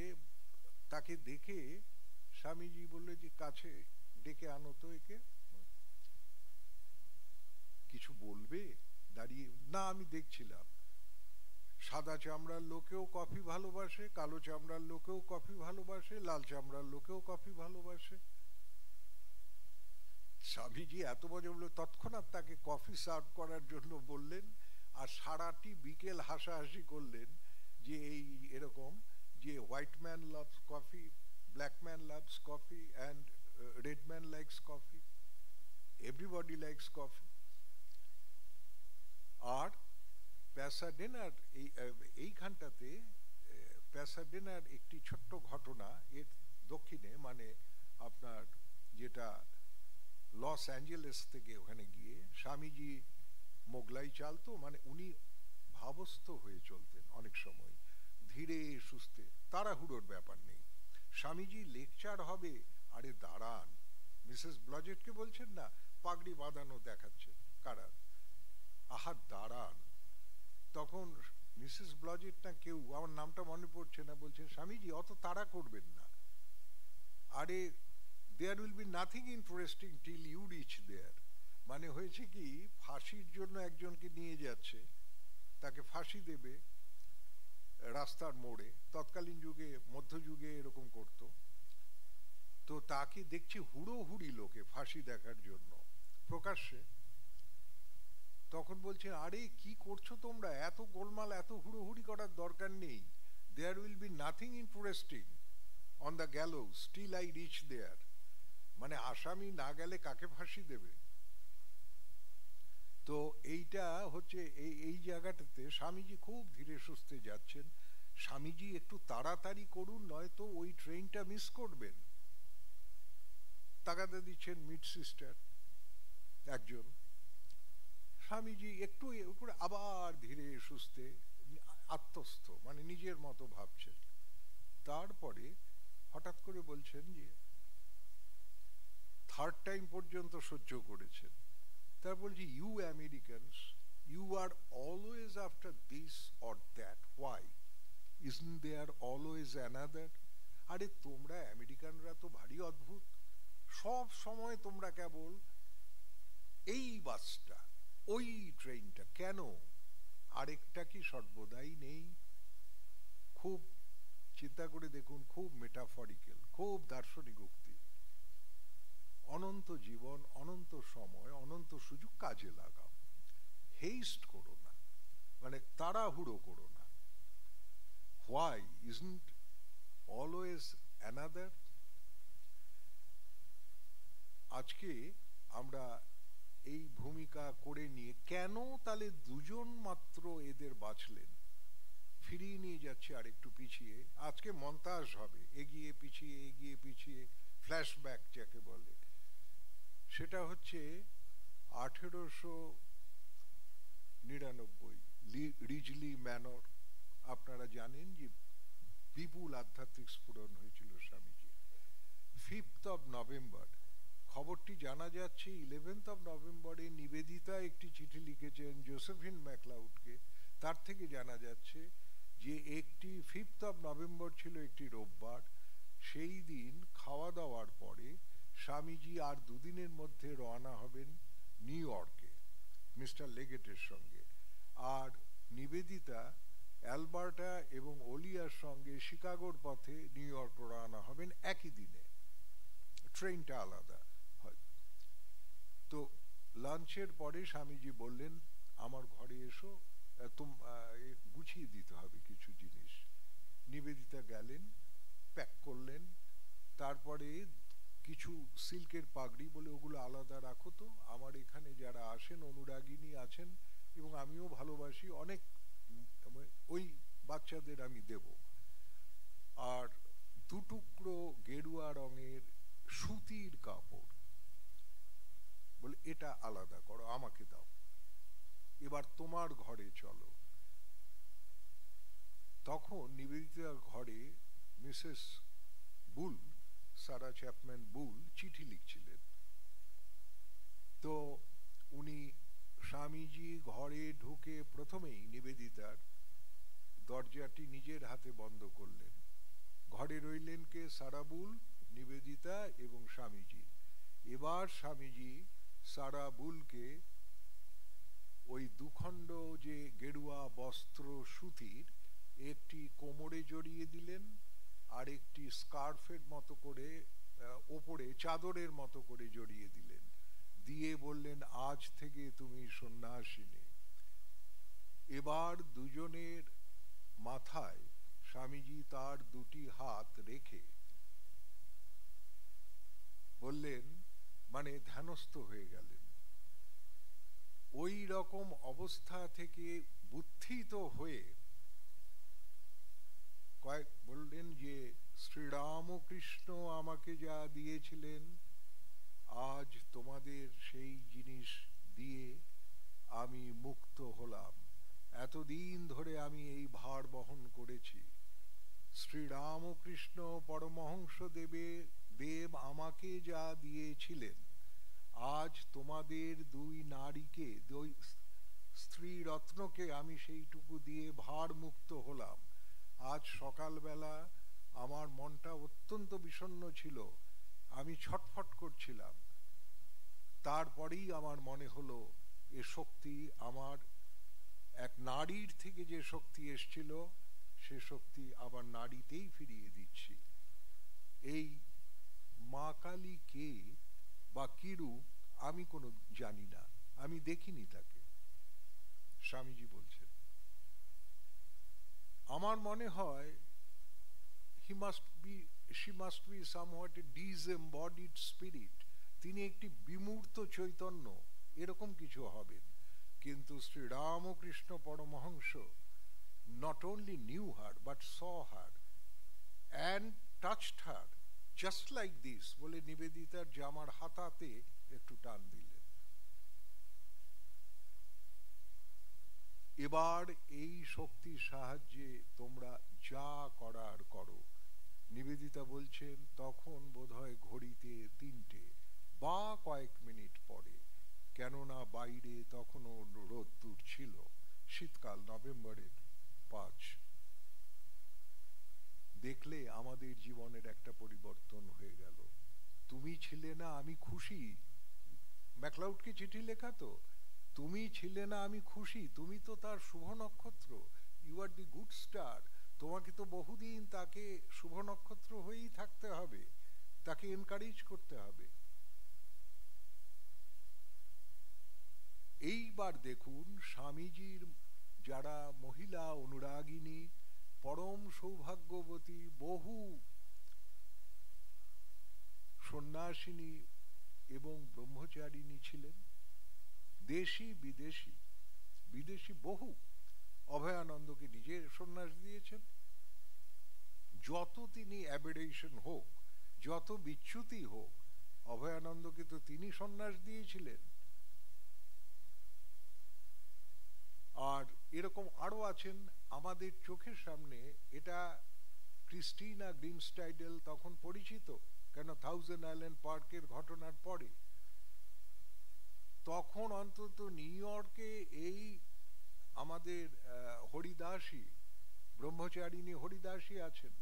তাকে দেখে স্বামীজি বললে যে কাছে ডেকে আনো তো একে, কিছু বলবে? দাঁড়িয়ে না, আমি দেখছিলাম, সাদা চামড়ার লোকেও কফি ভালোবাসে, কালো চামড়ার লোকেও কফি ভালোবাসে, লাল চামড়ার লোকেও কফি ভালোবাসে। স্বামীজি এত মজা বললো, তৎক্ষণাৎ তাকে কফি সার্ভ করার জন্য বললেন, আর সারাটি বিকেল হাসাহাসি করলেন যে এই এরকম যে white man loves coffee, black man loves coffee and red man likes coffee, everybody likes coffee. আর প্যাসাডেনার এইখানটাতে প্যাসাডেনার একটি ছোট্ট ঘটনা, এর দক্ষিণে মানে আপনার যেটা লস অ্যাঞ্জেলেস থেকে ওখানে গিয়ে স্বামীজি মোগলাই চাল তো, মানে উনি ভাবস্থ হয়ে চলতেন অনেক সময়, ধীরে সুস্থে, তাড়াহুড়োর ব্যাপার নেই। স্বামীজি লেকচার হবে, আরে দাঁড়ান, মিসেস ব্লজেটকে বলছেন না পাগড়ি বাঁধানো দেখাচ্ছেন, কারা, আহা দাঁড়ান। তখন মিসেস ব্লজেট না কেউ, আমার নামটা মনে পড়ছে না, বলছেন স্বামীজি অত তাড়া করবেন না, আরে there will be nothing interesting till you reach there। মানে হয়েছে কি, ফাঁসির জন্য একজনকে নিয়ে যাচ্ছে, তাকে ফাঁসি দেবে রাস্তার মোড়ে, তৎকালীন যুগে মধ্যযুগে এরকম করত, তো তাকে দেখছি হুড়োহুড়ি লোকে ফাঁসি দেখার জন্য প্রকাশ্যে। তখন বলছেন আরে কি করছো তোমরা, এত গোলমাল, এত হুড়োহুড়ি করার দরকার নেই, there will be nothing interesting on the gallows till I reach there। মানে আসামি না গেলে কাকে ফাঁসি দেবে? তো এইটা হচ্ছে এই জায়গাটাতে স্বামীজি খুব ধীরে সুস্থে যাচ্ছেন। স্বামীজি একটু তাড়াতাড়ি করুন, নয়তো ওই ট্রেনটা মিস করবেন। তাগাদা দিচ্ছেন মিড সিস্টার একজন, স্বামীজি একটু করে আবার ধীরে সুস্থে আত্মস্থ, মানে নিজের মতো ভাবছেন। তারপরে হঠাৎ করে বলছেন যে থার্ড টাইম পর্যন্ত সহ্য করেছেন, তার বলছি you Americans, you are always after this or that, why isn't there always another? আরে তোমরা আমেরিকানরা তো ভারী অদ্ভুত, সব সময় তোমরা কেবল এই বাসটা, ওই ট্রেনটা, কেন আরেকটা কি সর্বদাই নেই? খুব চিন্তা করে দেখুন, খুব মেটাফরিক্যাল, খুব দার্শনিক উক্তি। অনন্ত জীবন, অনন্ত সময়, অনন্ত সুযোগ, কাজে লাগাও, হেস্ট করো না, মানে তাড়াহুড়ো করো না। Why isn't always another? আজকে আমরা এই ভূমিকা করে নিয়ে কেন তাহলে দুজন মাত্র এদের বাঁচলেন, ফিরিয়ে নিয়ে যাচ্ছে আর একটু পিছিয়ে। আজকে মন্তাজ হবে, এগিয়ে পিছিয়ে এগিয়ে পিছিয়ে, ফ্ল্যাশব্যাক যাকে বলে। সেটা হচ্ছে 1899 রিজলি ম্যানর। আপনারা জানেন যে বিপুল আধ্যাত্মিক স্ফুরণ হয়েছিল স্বামীজি। 5th of November খবরটি জানা যাচ্ছে, 11th of November নিবেদিতা একটি চিঠি লিখেছেন জোসেফিন ম্যাকলাউডকে, তার থেকে জানা যাচ্ছে যে একটি 5th of November ছিল একটি রোববার। সেই দিন খাওয়া দাওয়ার পরে স্বামীজি আর দুদিনের মধ্যে রওনা হবেন নিউ ইয়র্কে মিস্টার লেগেটের সঙ্গে, আর নিবেদিতা অ্যালবার্টা এবং ওলিয়ার সঙ্গে শিকাগোর পথে নিউ ইয়র্ক রওনা হবেন একই দিনে, ট্রেনটা আলাদা হয়। তো লাঞ্চের পরে স্বামীজি বললেন আমার ঘরে এসো, গুছিয়ে দিতে হবে কিছু জিনিস। নিবেদিতা গেলেন, প্যাক করলেন, তারপরে কিছু সিল্কের পাগড়ি বলে ওগুলো আলাদা রাখো তো, আমার এখানে যারা আসেন অনুরাগিনী আছেন এবং আমিও ভালোবাসি, অনেক ওই বাচ্চাদের আমি দেব। আর দুটুকরো গেরুয়া রঙের সুতির কাপড়, বলে এটা আলাদা করো, আমাকে দাও, এবার তোমার ঘরে চলো। তখন নিবেদিতার ঘরে মিসেস বুল, সারা চ্যাপম্যান বুল চিঠি লিখছিলেন। তো উনি স্বামীজি ঘরে ঢুকে প্রথমেই নিবেদিতার দরজাটি নিজের হাতে বন্ধ করলেন। ঘরে রইলেন কে? সারা বুল, নিবেদিতা এবং স্বামীজি। এবার স্বামীজি সারা বুলকে ওই দুখণ্ড যে গেরুয়া বস্ত্র সুতির একটি কোমরে জড়িয়ে দিলেন, আর একটি স্কার্ফের মতো করে ওপরে চাদরের মতো করে জড়িয়ে দিলেন। দিয়ে বললেন, আজ থেকে তুমি সন্ন্যাসিনী। এবার দুজনের মাথায় স্বামীজি তার দুটি হাত রেখে বললেন, মানে ধ্যানস্থ হয়ে গেলেন। ওই রকম অবস্থা থেকে বুদ্ধিত হয়ে বললেন যে শ্রীরামকৃষ্ণ আমাকে যা দিয়েছিলেন, আজ তোমাদের সেই জিনিস দিয়ে আমি মুক্ত হলাম। এতদিন ধরে আমি এই ভার বহন করেছি। শ্রীরামকৃষ্ণ পরমহংস দেব আমাকে যা দিয়েছিলেন, আজ তোমাদের দুই নারীকে, দুই স্ত্রী রত্নকে আমি সেইটুকু দিয়ে ভার মুক্ত হলাম। আজ সকালবেলা আমার মনটা অত্যন্ত বিষণ্ণ ছিল, আমি ছটফট করছিলাম। তারপরেই আমার মনে হলো এ শক্তি আমার এক নারীর থেকে যে শক্তি এসছিল, সে শক্তি আবার নারীতেই ফিরিয়ে দিচ্ছি। এই মা কালী কে বা কি রূপ আমি কোনো জানি না, আমি দেখিনি তাকে। স্বামীজি বলছেন, আমার মনে হয় she must be somewhat a disembodied spirit, তিনি একটি বিমূর্ত চৈতন্য এরকম কিছু হবেন। কিন্তু Shri Ramakrishna Paramahamsa not only knew her but saw her and touched her just like this, বলে নিবেদিতার জামার হাতাতে একটু টান দিলেন। এবার এই শক্তির সাহায্যে তোমরা যা করার করো। নিবেদিতা বলছেন, তখন বোধহয় ঘড়িতে 3টে বা কয়েক মিনিট পরে, কেননা বাইরে তখনও রোদ্দুর ছিল, শীতকাল, নভেম্বরের 5। দেখলে আমাদের জীবনের একটা পরিবর্তন হয়ে গেল। তুমি ছিলে না, আমি খুশি। ম্যাকলাউডকে চিঠি লেখা তো, তুমি ছিলে না, আমি খুশি। তুমি তো তার শুভ নক্ষত্র, you are the good star. তোমাকে তো বহুদিন তাকে শুভ নক্ষত্র হয়েই থাকতে হবে, তাকে এনকারেজ করতে হবে। এইবার দেখুন, স্বামীজির যারা মহিলা অনুরাগিনী, পরম সৌভাগ্যবতী বহু সন্ন্যাসিনী এবং ব্রহ্মচারিণী ছিলেন, দেশি বিদেশি, বিদেশি বহু। অভয়ানন্দকে নিজে সন্ন্যাস দিয়েছেন। যত তিনি অ্যাবেরেশন হোক, যত বিচ্যুতি হোক, অভয়ানন্দকে তো তিনি সন্ন্যাস দিয়েছিলেন। আর এরকম আরো আছেন আমাদের চোখের সামনে। এটা ক্রিস্টিনা গ্রিনস্টাইডেল তখন পরিচিত, কেন থাউজেন্ড আইল্যান্ড পার্কের ঘটনার পরে। তখন অন্তত নিউ ইয়র্কে এই আমাদের হরিদাসী, ব্রহ্মচারিণী হরিদাসী আছেন,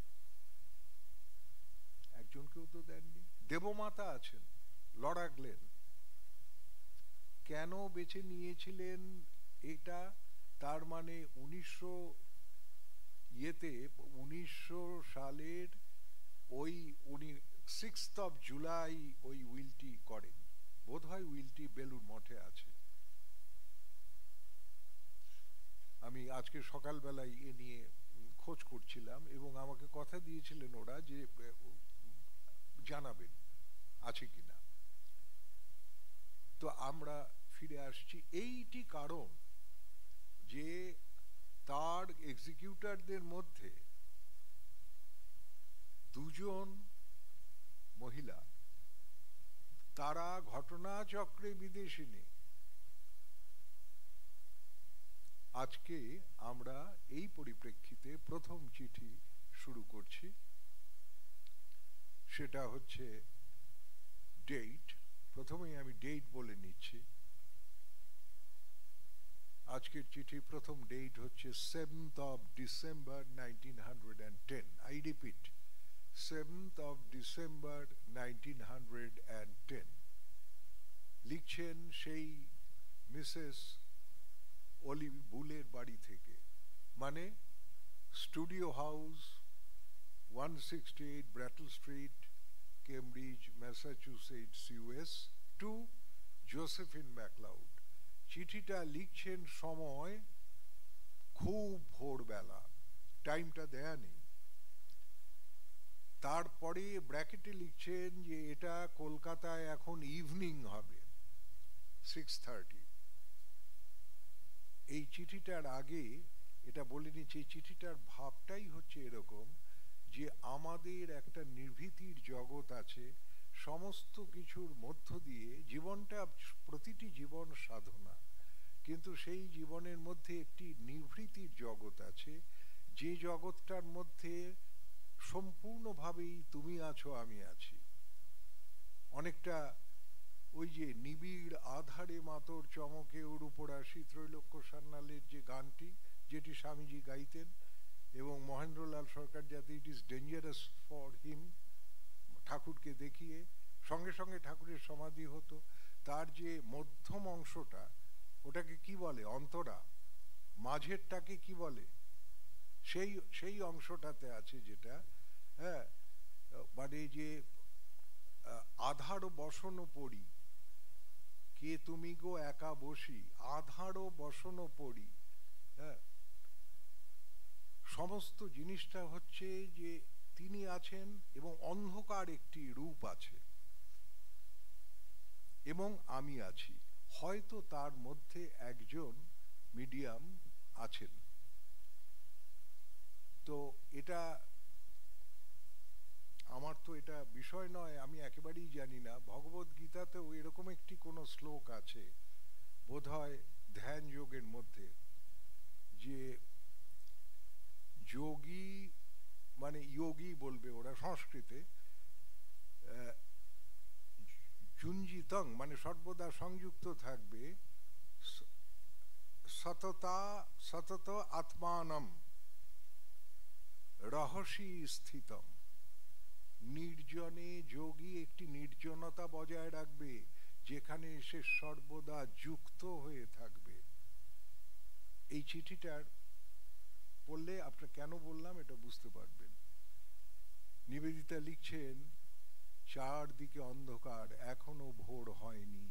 একজনকেও তো দেননি। দেবমাতা আছেন, লরা গ্লেন। কেন বেছে নিয়েছিলেন এটা? তার মানে 1900 সালের ওই 6 জুলাই ওই উইলটি করেন, বোধহয় উইলটি বেলুর মঠে আছে। আমি আজকে সকালবেলায় এ নিয়ে খোঁজ করছিলাম এবং আমাকে কথা দিয়েছিলেন ওরা যে জানাবেন আছে কিনা। তো আমরা ফিরে আসছি, এইটি কারণ যে তার এক্সিকিউটরদের মধ্যে দুজন মহিলা, তারা ঘটনাচক্রে বিদেশিনী। আজকে আমরা এই পরিপ্রেক্ষিতে প্রথম চিঠি শুরু করছি, সেটা হচ্ছে ডেট। প্রথমেই আমি ডেট বলে নিচ্ছি। আজকের চিঠির প্রথম ডেট হচ্ছে 7th of December 1910। I repeat, 7th of December 1910। লিখছেন সেই মিসেস অলিভ বুলের বাড়ি থেকে, মানে studio house 168 Brattle street, Cambridge, Massachusetts, US, to Josephine MacLeod. চিঠিটা লিখছেন সময় খুব ভোরবেলা, টাইমটা দেয়া নেই। তারপরে ব্র্যাকেটে লিখছেন যে এটা কলকাতায় এখন ইভিনিং হবে 6:30। এই চিঠিটার আগে এটা বলে নিচ্ছে, এই চিঠিটার ভাবটাই হচ্ছে এরকম যে আমাদের একটা নির্ভীতির জগৎ আছে, সমস্ত কিছুর মধ্য দিয়ে জীবনটা, প্রতিটি জীবন সাধনা, কিন্তু সেই জীবনের মধ্যে একটি নিভৃতির জগৎ আছে, যে জগৎটার মধ্যে সম্পূর্ণভাবেই তুমি আছো আমি আছি। অনেকটা ওই যে নিবিড় আধারে মাতর চমকে ওর উপর আসি, ত্রৈলোক্য সান্যালের যে গানটি, যেটি স্বামীজি গাইতেন, এবং মহেন্দ্রলাল সরকার যাতে it is dangerous for him ঠাকুরকে দেখিয়ে সঙ্গে সঙ্গে ঠাকুরের সমাধি হতো, তার যে মধ্যম অংশটা ওটাকে কি বলে, অন্তরা, মাঝেরটাকে কি বলে, সেই সেই অংশটাতে আছে যেটা, হ্যাঁ, মানে যে আধার বসন পড়ি, কে তুমি গো একা বসি, আধারও বসন পড়ি, হ্যাঁ, সমস্ত জিনিসটা হচ্ছে যে তিনি আছেন এবং অন্ধকার একটি রূপ আছে এবং আমি আছি, হয়তো তার মধ্যে একজন মিডিয়াম আছেন। তো এটা আমার তো এটা বিষয় নয়, আমি একেবারেই জানি না। ভগবত গীতাতেও এরকম একটি কোনো শ্লোক আছে বোধহয় ধ্যান যোগের মধ্যে, যে যোগী মানে যোগী বলবে ওরা সংস্কৃতে, জুঞ্জিতং মানে সর্বদা সংযুক্ত থাকবে, সতত আত্মানম রহস্যি স্থিতম। নির্জনে যোগী একটি নির্জনতা বজায় রাখবে যেখানে সে সর্বদা যুক্ত হয়ে থাকবে। এই চিঠিটার পড়লে আপনার কেন বললাম এটা বুঝতে পারবেন। নিবেদিতা লিখছেন, চারদিকে অন্ধকার, এখনো ভোর হয়নি।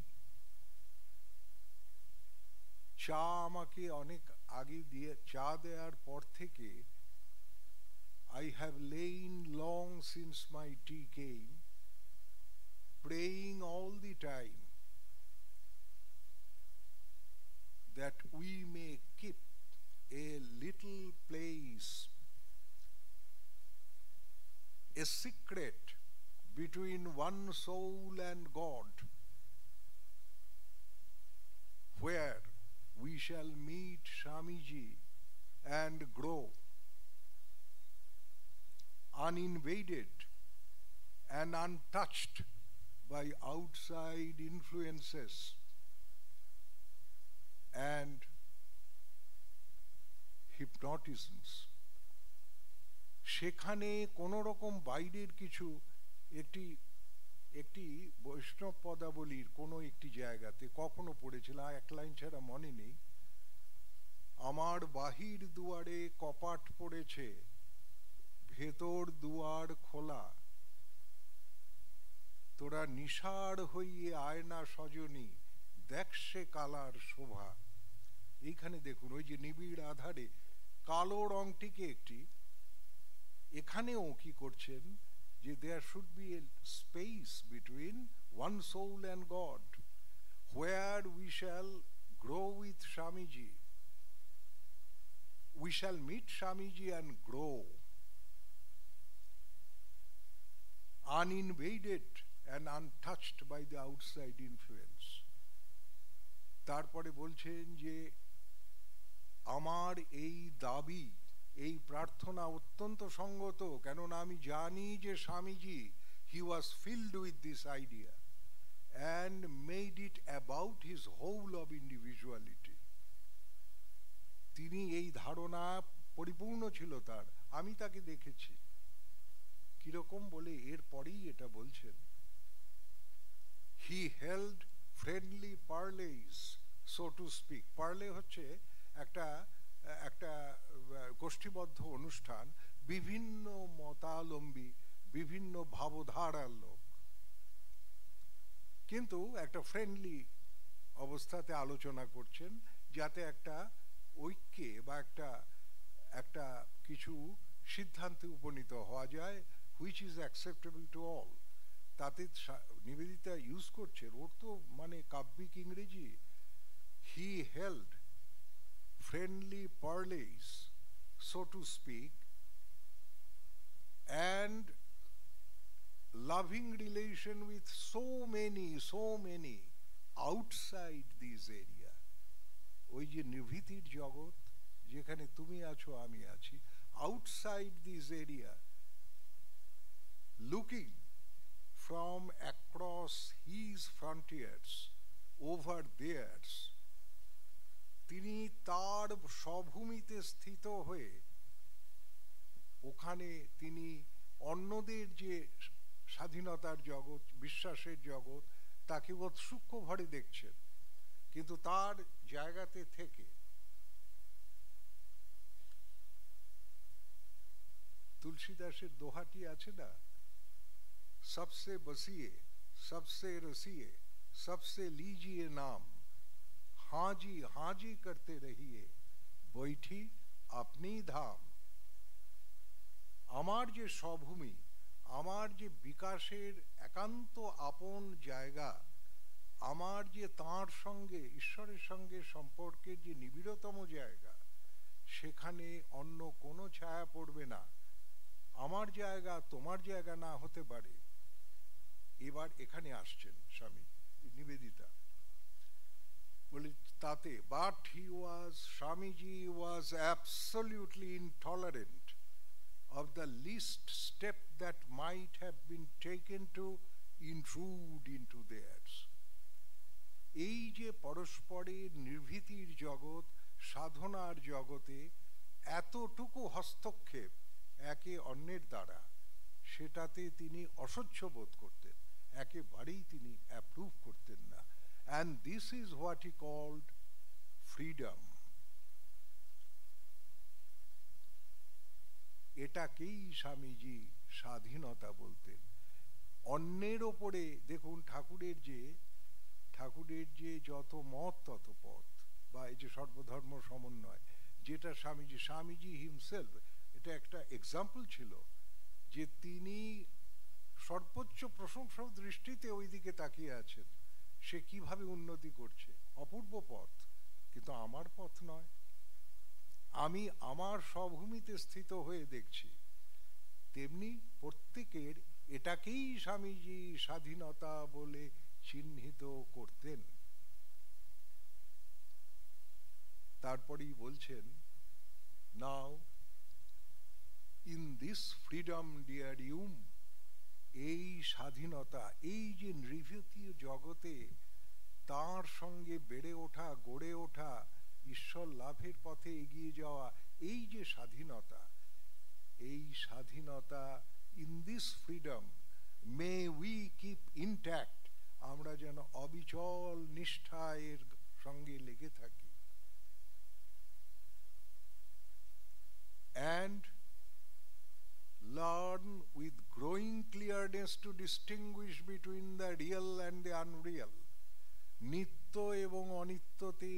চা আমাকে অনেক আগে দিয়ে, চা দেওয়ার পর থেকে I have lain long since my tea came, praying all the time that we may keep a little place, a secret between one soul and God, where we shall meet Swamiji and grow, uninvaded and untouched by outside influences and hypnotisms. সেখানে কোন রকম বাইরের কিছু, একটি একটি বৈষ্ণব পদাবলীর কোনো একটি জায়গাতে কখনো পড়েছিলাম, এক লাইন ছাড়া মনে নেই, আমার বাহির দুয়ারে কপাট পড়েছে, ভেতর দুয়ার খোলা, তোরা নিশার হইয়ে আয়না সজনী, দেখছে কালার শোভা। এইখানে দেখুন ওই যে নিবিড় আধারে কালো রংটিকে একটি, এখানেও কি করছেন যে there should be a space between one soul and God, where we shall grow with Swamiji, we shall meet Swamiji and grow, uninvaded and untouched by the outside influence. তারপরে বলছেন যে আমার এই দাবি, এই প্রার্থনা অত্যন্ত সঙ্গত, কেননা আমি জানি যে Swamiji he was filled with this idea and made it about his whole of individuality. তিনি এই ধারণা পরিপূর্ণ ছিল তার, আমি তাকে দেখেছি। কিরকম বলে এর পরেই এটা বলছেন, he held friendly parleys, so to speak. Parle হচ্ছে একটা একটা গোষ্ঠীবদ্ধ অনুষ্ঠান, বিভিন্ন মতাবলম্বী, বিভিন্ন ভাবধারার লোক, কিন্তু একটা ফ্রেন্ডলি অবস্থাতে আলোচনা করছেন, যাতে একটা ঐক্যে বা একটা কিছু সিদ্ধান্তে উপনীত হওয়া যায়, which is acceptable to all. তাতে নিবেদিতা ইউজ করছেন, ওর তো মানে কাব্যিক ইংরেজি, হি held friendly parleys, so to speak, and loving relation with so many outside this area. ওই যে নিভৃতির জগৎ, যেখানে তুমি আছো আমি আছি, outside this area, looking from across his frontiers over theirs, তিনি তার স্বভূমিতে স্থিত হয়ে ওখানে তিনি অন্যদের যে স্বাধীনতার জগৎ, বিশ্বাসের জগৎ, তাকে সূক্ষ্ম ভরে দেখছেন, কিন্তু তার জায়গাতে থেকে। তুলসীদাসের দোহাটি আছে না, সবসে বসিয়ে सबसे रसिए सबसे लीजिए नाम, हाजी हाजी करते रहिए बैठी अपनी धाम। আমার যে স্বভূমি, আমার যে বিকাশের একান্ত আপন জায়গা, আমার যে তাঁর সঙ্গে ঈশ্বরের সঙ্গে সম্পর্কের যে নিবিড়তম জায়গা, সেখানে অন্য কোনো ছায়া পড়বে না। আমার জায়গা তোমার জায়গা না হতে পারে। এবার এখানে আসছেন স্বামী নিবেদিতা, বলে তাতে but he was, Swamiji was absolutely intolerant of the least step that might have been taken to intrude into theirs. এই যে পরস্পরের নির্ভীতির জগৎ, সাধনার জগতে এতটুকু হস্তক্ষেপ একে অন্যের দ্বারা, সেটাতে তিনি অসহ্য বোধ করতেন, একেবারেই তিনি অ্যাপ্রুভ করতেন না। And this is what he called freedom. এটাকেই স্বামীজি স্বাধীনতা বলতেন। অন্যের ওপরে দেখুন, ঠাকুরের যে যত মত তত পথ, বা এই যে সর্বধর্ম সমন্বয়, যেটা স্বামীজি হিমসেলফ, এটা একটা এক্সাম্পল ছিল যে তিনি সর্বোচ্চ প্রশংসা দৃষ্টিতে ওই দিকে তাকিয়ে আছেন, সে কিভাবে উন্নতি করছে, অপূর্ব পথ, কিন্তু আমার পথ নয়। আমি আমার স্বভূমিতে স্থিত হয়ে দেখছি। তেমনি প্রত্যেকের এটাকেই স্বামীজি স্বাধীনতা বলে চিহ্নিত করতেন। তারপরেই বলছেন, now in this freedom dear Yum, এই স্বাধীনতা, এই যে নির্ভীত জগতে তার সঙ্গে বেড়ে ওঠা, গড়ে ওঠা, ঈশ্বর লাভের পথে এগিয়ে যাওয়া, এই যে স্বাধীনতা, এই স্বাধীনতা, in this freedom May we keep intact, আমরা যেন অবিচল নিষ্ঠায়ের সঙ্গে লেগে থাকি। and learn with growing clearness to distinguish between the real and the unreal, নিত্য এবং অনিত্যতে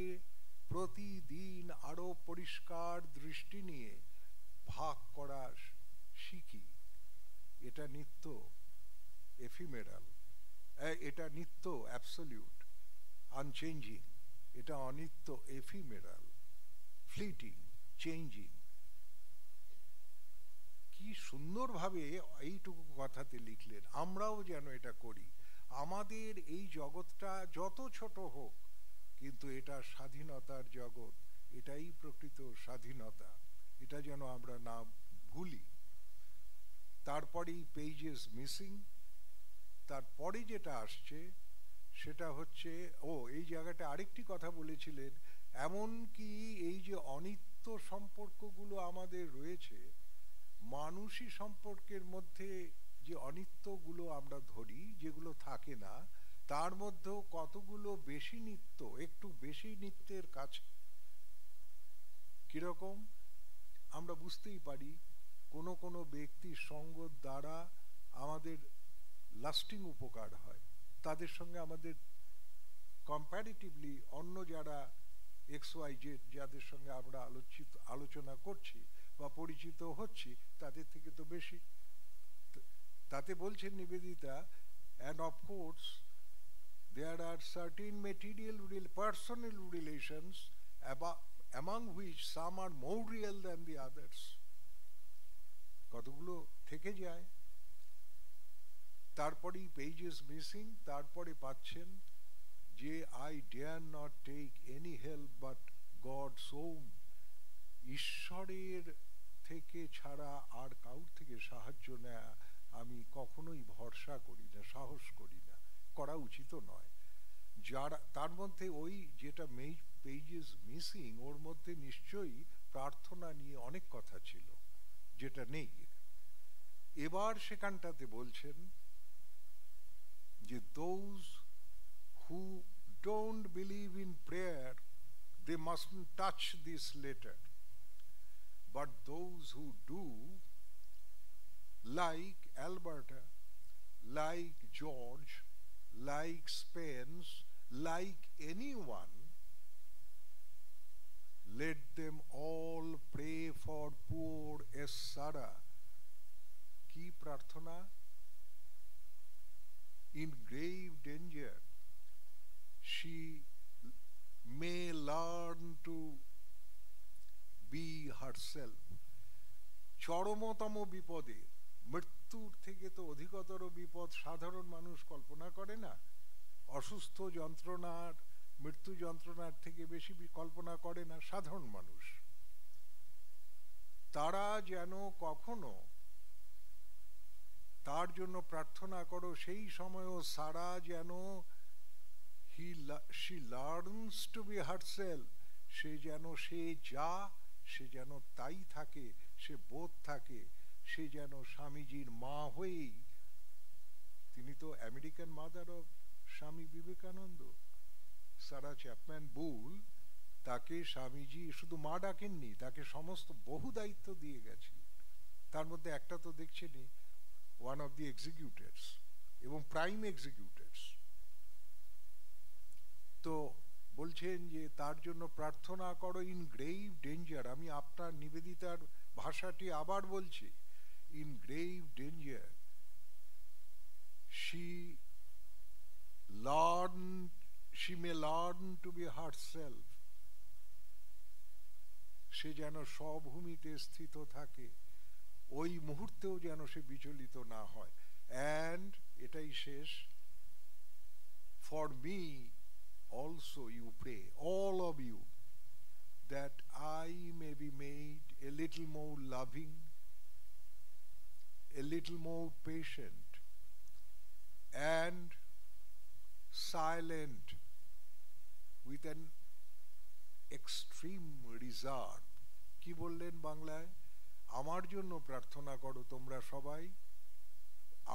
প্রতিদিন আরো পরিষ্কার দৃষ্টি নিয়ে ভাগ করা শিখি। এটা নিত্য এফিমেরাল, এটা নিত্য অ্যাবসলিউট আনচেঞ্জিং, এটা অনিত্য এফিমেরাল ফ্লিটিং চেঞ্জিং। কি সুন্দরভাবে এইটুকু কথাতে লিখলেন। আমরাও যেন এটা করি, আমাদের এই জগৎটা যত ছোট হোক, কিন্তু এটা স্বাধীনতার জগৎ, এটাই প্রকৃত স্বাধীনতা, এটা যেন আমরা না ভুলি। তারপরেই পেজেস মিসিং, তারপরে যেটা আসছে সেটা হচ্ছে, এই জায়গাটা আরেকটি কথা বলেছিলেন, এমন কি এই যে অনিত্য সম্পর্কগুলো আমাদের রয়েছে, মানুষই সম্পর্কের মধ্যে যে অনিত্যগুলো আমরা ধরি, যেগুলো থাকে না, তার মধ্যেও কতগুলো বেশি নিত্য, একটু বেশি নিত্যের কাছে। কিরকম আমরা বুঝতেই পারি, কোনো কোনো ব্যক্তির সঙ্গ দ্বারা আমাদের লাস্টিং উপকার হয়, তাদের সঙ্গে আমাদের কম্প্যারেটিভলি অন্য যারা XYZ যাদের সঙ্গে আমরা আলোচনা করছি বা পরিচিত হচ্ছি তাদের থেকে তো বেশি। তাতে বলছেন Nivedita, and of course there are certain material personal relations among which some are more real than the others. কতগুলো থেকে যায়, তারপরেই পেজেস মিসিং, তারপরে পাচ্ছেন যে I dare not take any help but God's own, ঈশ্বরের থেকে ছাড়া আর কাউর থেকে সাহায্য নেয়া আমি কখনোই ভরসা করি না, সাহস করি না, করা উচিত নয়। যারা তার মধ্যে ওই যেটা পেজেস মিসিং, ওর মধ্যে নিশ্চয়ই প্রার্থনা নিয়ে অনেক কথা ছিল যেটা নেই। এবার সেখানটাতে বলছেন যে those who don't believe in prayer, they mustn't touch this letter, but those who do, like Alberta, like George, like Spence, like anyone, let them all pray for poor Sarah. কি প্রার্থনা? In grave danger, she may learn to be herself. চরমতম বিপদে, মৃত্যুর থেকে তো অধিকতর বিপদ সাধারণ মানুষ কল্পনা করে না। অসুস্থ যন্ত্রণার, মৃত্যু যন্ত্রণার থেকে বেশি কল্পনা করে না সাধারণ মানুষ। তারা যেন কখনো তার জন্য প্রার্থনা করো, সেই সময়ও সারা যেন she learns to be herself, সে যেন সে যা, সে যেন তাই থাকে, সে বোধ থাকে, সে যেন স্বামীজির মা হয়েই, তিনি তো American mother of Swami Vivekananda, Sara Chapman বুল, তাকে স্বামীজি শুধু মা ডাকেননি, তাকে সমস্ত বহু দায়িত্ব দিয়ে গেছে। তার মধ্যে একটা তো দেখছেনই, ওয়ান অফ দি এক্সিকিউটরস এবং প্রাইম এক্সিকিউটরস। তো বলছেন যে তার জন্য প্রার্থনা করো ইন গ্রেভ ডেঞ্জার। আমি আপনার নিবেদিতার ভাষাটি আবার বলছি, in grave danger she may learn to be herself, সে যেন স্বভূমিতে স্থিত থাকে, ওই মুহূর্তেও যেন সে বিচলিত না হয়। and এটাই শেষ, for me also you pray, all of you, that I may be made a little more loving, a little more patient and silent, with an extreme reserve. কি বললেন বাংলায়? আমার জন্য প্রার্থনা করো তোমরা সবাই,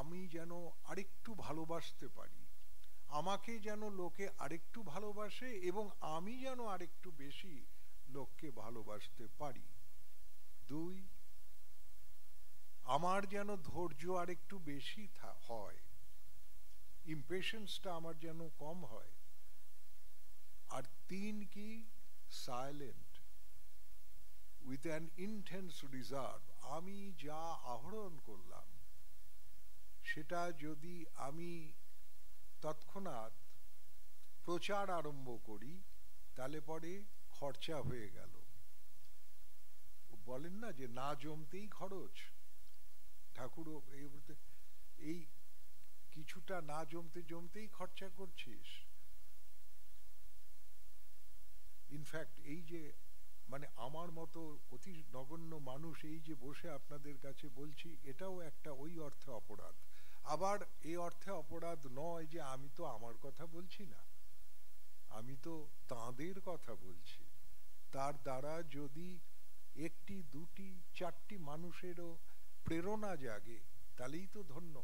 আমি যেন আরেকটু ভালোবাসতে পারি, আমাকে যেন লোকে আরেকটু ভালোবাসে এবং আমি যেন আরেকটু বেশি লোককে ভালোবাসতে পারি। 2, আমার যেন ধৈর্য আরেকটু বেশি হয়, ইম্পেশেন্সটা আমার যেন কম হয়। আর 3 কি? Silent, with an intense reserve. আমি যা আহরণ করলাম সেটা যদি আমি তৎক্ষণাৎ প্রচার আরম্ভ করি তাহলে পরে খরচা হয়ে গেল। বলেন না যে না জমতেই খরচ, ঠাকুর এই কিছুটা না জমতে জমতেই খরচা করছিস। ইনফ্যাক্ট এই যে মানে আমার মতো অতি নগণ্য মানুষ এই যে বসে আপনাদের কাছে বলছি, এটাও একটা ওই অর্থে অপরাধ। আবার এই অর্থে অপরাধ নয় যে আমি তো আমার কথা বলছি না, আমি তো তাঁদের কথা বলছি। তার দ্বারা যদি 1, 2, 4 মানুষেরও প্রেরণা জাগে তাহলেই তো ধন্য।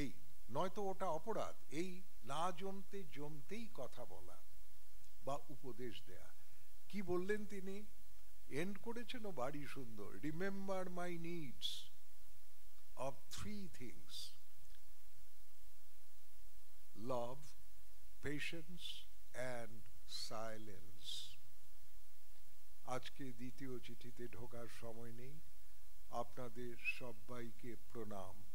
এই নয়তো ওটা অপরাধ, এই না জমতে জমতেই কথা বলা বা উপদেশ দেয়া। কি বললেন তিনি? এন্ড করেছেন বাড়ি সুন্দর, remember my needs of 3 things: love, patience and silence. আজকে দ্বিতীয় চিঠিতে ঢোকার সময় নেই। আপনাদের সবাইকে প্রণাম।